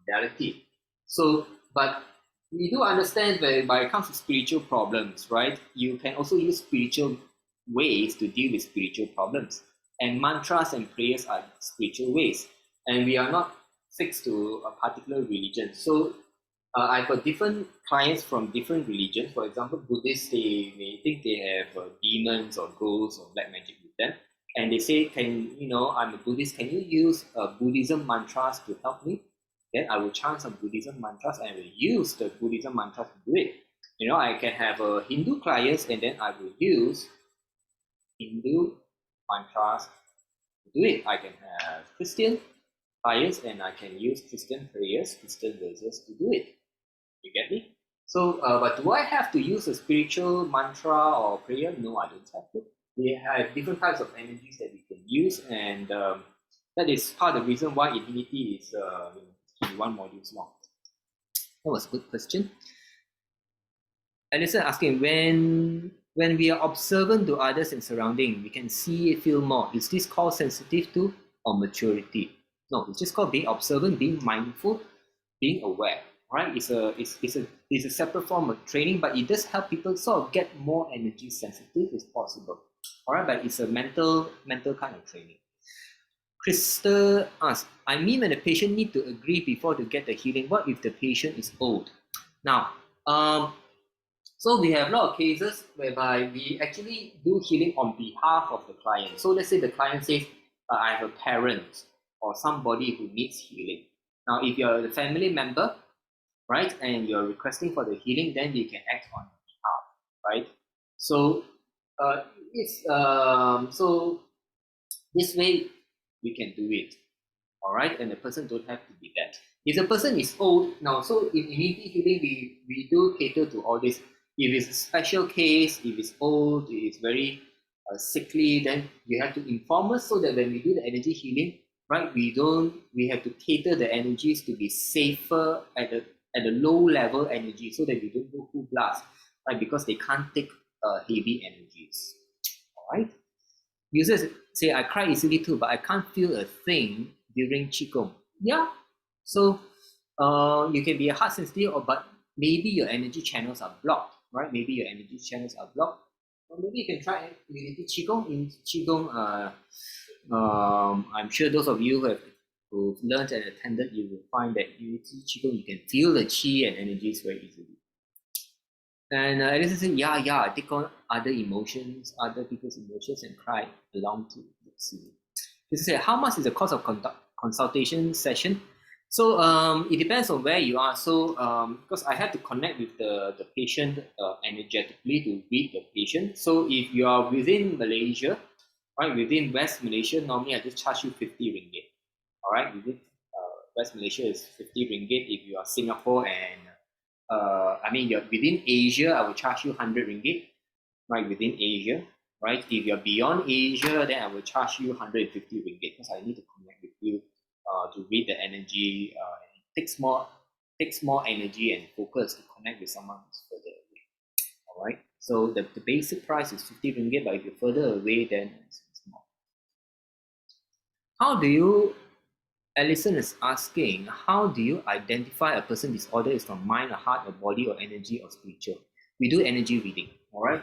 modality. So, but we do understand that when it comes to spiritual problems, right? You can also use spiritual ways to deal with spiritual problems. And mantras and prayers are spiritual ways. And we are not fixed to a particular religion. So I've got different clients from different religions. For example, Buddhists, they may think they have demons or ghosts or black magic with them. And they say, I'm a Buddhist, can you use Buddhism mantras to help me? Then I will chant some Buddhism mantras and I will use the Buddhism mantras to do it. I can have a Hindu clients and then I will use Hindu mantras to do it. I can have Christian clients and I can use Christian prayers, Christian verses to do it. You get me? So, but do I have to use a spiritual mantra or prayer? No, I don't have to. We have different types of energies that we can use, and that is part of the reason why Infinity is 21 modules long. That was a good question. Alison asking, when we are observant to others and surrounding, we can see and feel more. Is this called sensitive to or maturity? No, it's just called being observant, being mindful, being aware. Right? It's a separate form of training, but it does help people sort of get more energy sensitive if possible. All right, but it's a mental kind of training. Krista asks, I mean, when the patient need to agree before to get the healing, what if the patient is old? Now, so we have a lot of cases whereby we actually do healing on behalf of the client. So let's say the client says, I have a parent or somebody who needs healing. Now, if you're the family member, right, and you're requesting for the healing, then they can act on your behalf, right? So so this way we can do it, all right, and the person don't have to be that. If the person is old now, so in immunity healing we do cater to all this. If it's a special case, if it's old, if it's very sickly, then you have to inform us so that when we do the energy healing, right, we have to cater the energies to be safer at a low level energy so that we don't go full blast, right? Because they can't take heavy energies. All right. Users say, I cry easily too, but I can't feel a thing during Qigong. Yeah. So you can be a heart sensitive, but maybe your energy channels are blocked, right? Maybe your energy channels are blocked. Or maybe you can try Unity Qigong. In Qigong, I'm sure those of you who've learned and attended, you will find that Unity Qigong, you can feel the qi and energies very easily. And Elisa said, yeah, I take on other emotions, other people's emotions, and cry along to see. This is how much is the cost of consultation session? So it depends on where you are. So because I have to connect with the patient energetically to read the patient. So if you are within Malaysia, right, within West Malaysia, normally I just charge you 50 ringgit. All right, within West Malaysia is 50 ringgit. If you are Singapore and you're within Asia, I will charge you 100 ringgit, right, within Asia, right? If you're beyond Asia, then I will charge you 150 ringgit because I need to connect with you to read the energy. It takes more energy and focus to connect with someone who's further away, all right? So the basic price is 50 ringgit, but if you're further away, then it's more. How do you Alison is asking, how do you identify a person's disorder is from mind, or heart, or body, or energy, or spiritual? We do energy reading, all right?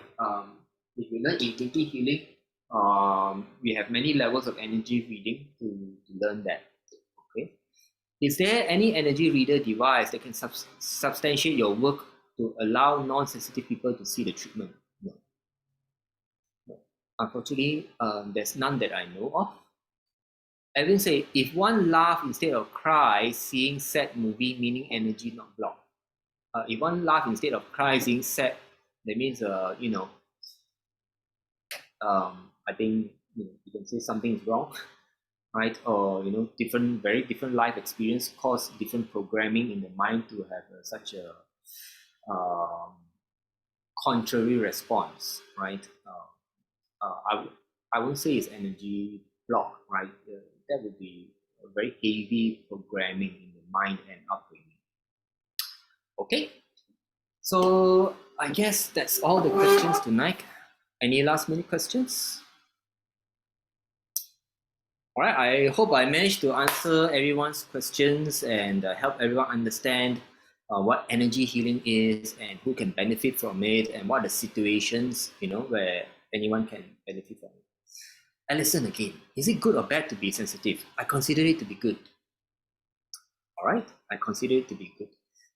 If you learn energy healing, we have many levels of energy reading to learn that, okay? Is there any energy reader device that can substantiate your work to allow non-sensitive people to see the treatment? No. Unfortunately, there's none that I know of. Evan say, if one laugh instead of cry, seeing sad movie, meaning energy not blocked. If one laugh instead of cry, seeing sad, that means I think you can say something is wrong, right? Or very different life experience cause different programming in the mind to have such a contrary response, right? I won't say it's energy block, right? That would be a very heavy programming in the mind and upbringing. Okay, so I guess that's all the questions tonight. Any last minute questions? All right, I hope I managed to answer everyone's questions and help everyone understand what energy healing is and who can benefit from it and what are the situations, where anyone can benefit from it. And listen again, is it good or bad to be sensitive? I consider it to be good. All right, I consider it to be good.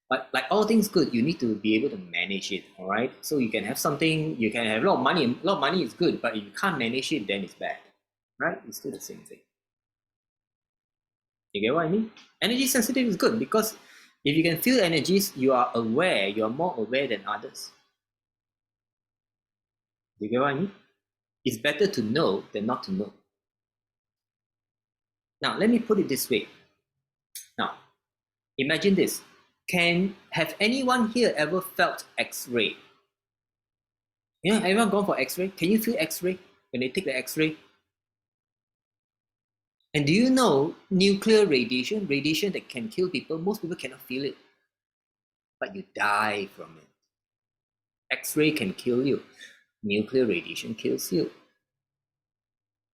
But like all things good, you need to be able to manage it, all right? So you can have something, you can have a lot of money. A lot of money is good, but if you can't manage it, then it's bad, right? It's still the same thing. You get what I mean? Energy sensitive is good because if you can feel energies, you are aware, you are more aware than others. You get what I mean? It's better to know than not to know. Now, let me put it this way. Now, imagine this. Have anyone here ever felt X-ray? Everyone gone for X-ray? Can you feel X-ray when they take the X-ray? And do you know nuclear radiation that can kill people, most people cannot feel it, but you die from it. X-ray can kill you. Nuclear radiation kills you.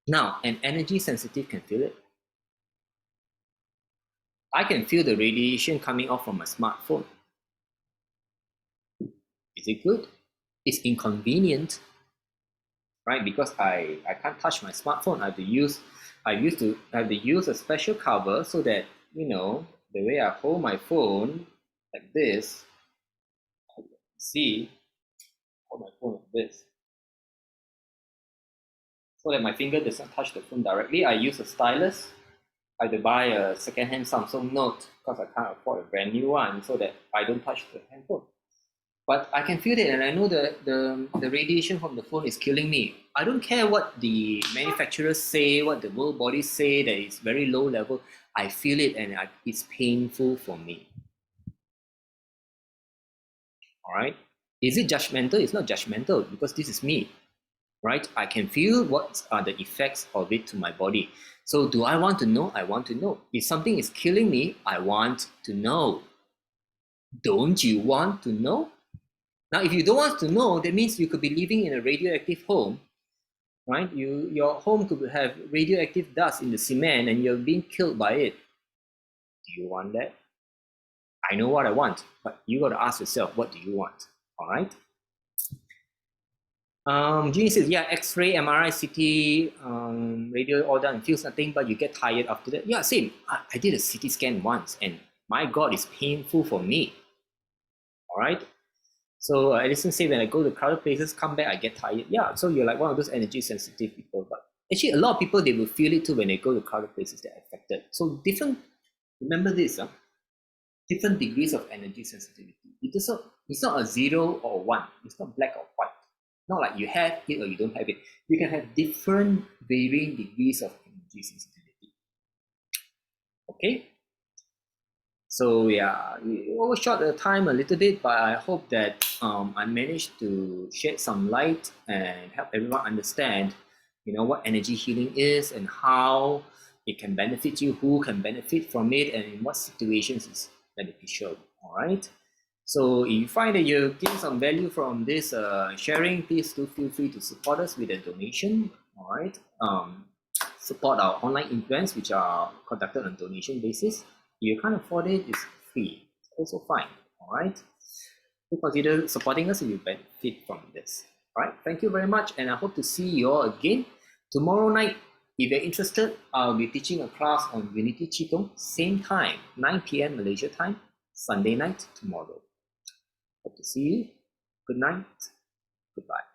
Now, an energy sensitive can feel it. I can feel the radiation coming off from my smartphone. Is it good? It's inconvenient, right? Because I can't touch my smartphone. I have to use a special cover so that, the way I hold my phone like this, hold my phone like this, so that my finger does not touch the phone directly. I use a stylus. I had to buy a second-hand Samsung Note because I can't afford a brand new one, so that I don't touch the handphone. But I can feel it, and I know the radiation from the phone is killing me. I don't care what the manufacturers say, what the world bodies say, that it's very low level. I feel it, and it's painful for me. All right? Is it judgmental? It's not judgmental because this is me, right? I can feel what are the effects of it to my body. So do I want to know? I want to know. If something is killing me, I want to know. Don't you want to know? Now, if you don't want to know, that means you could be living in a radioactive home right? Your home could have radioactive dust in the cement and you're being killed by it. Do you want that? I know what I want, but you got to ask yourself, what do you want? All right. Jeannie says, yeah, X-ray, MRI, CT, radio, all done, feels nothing, but you get tired after that. Yeah, same. I did a CT scan once, and my God, it's painful for me. All right. So Edison say, when I go to crowded places, come back, I get tired. Yeah, so you're like one of those energy sensitive people. But actually, a lot of people, they will feel it too when they go to crowded places. They're affected. So remember this, different degrees of energy sensitivity. It's not a 0 or 1. It's not black or white. Not like you have it or you don't have it. You can have different varying degrees of energy sensitivity. Okay? So yeah, we overshot the time a little bit, but I hope that I managed to shed some light and help everyone understand, what energy healing is and how it can benefit you, who can benefit from it, and in what situations it's beneficial. All right. So if you find that you're getting some value from this sharing, please do feel free to support us with a donation. All right. Support our online events, which are conducted on donation basis. If you can't afford it, it's free. It's also fine. All right. Do consider supporting us if you benefit from this. All right. Thank you very much, and I hope to see you all again tomorrow night. If you're interested, I'll be teaching a class on Unity Qigong, same time, 9 p.m. Malaysia time, Sunday night tomorrow. Hope to see you. Good night. Goodbye.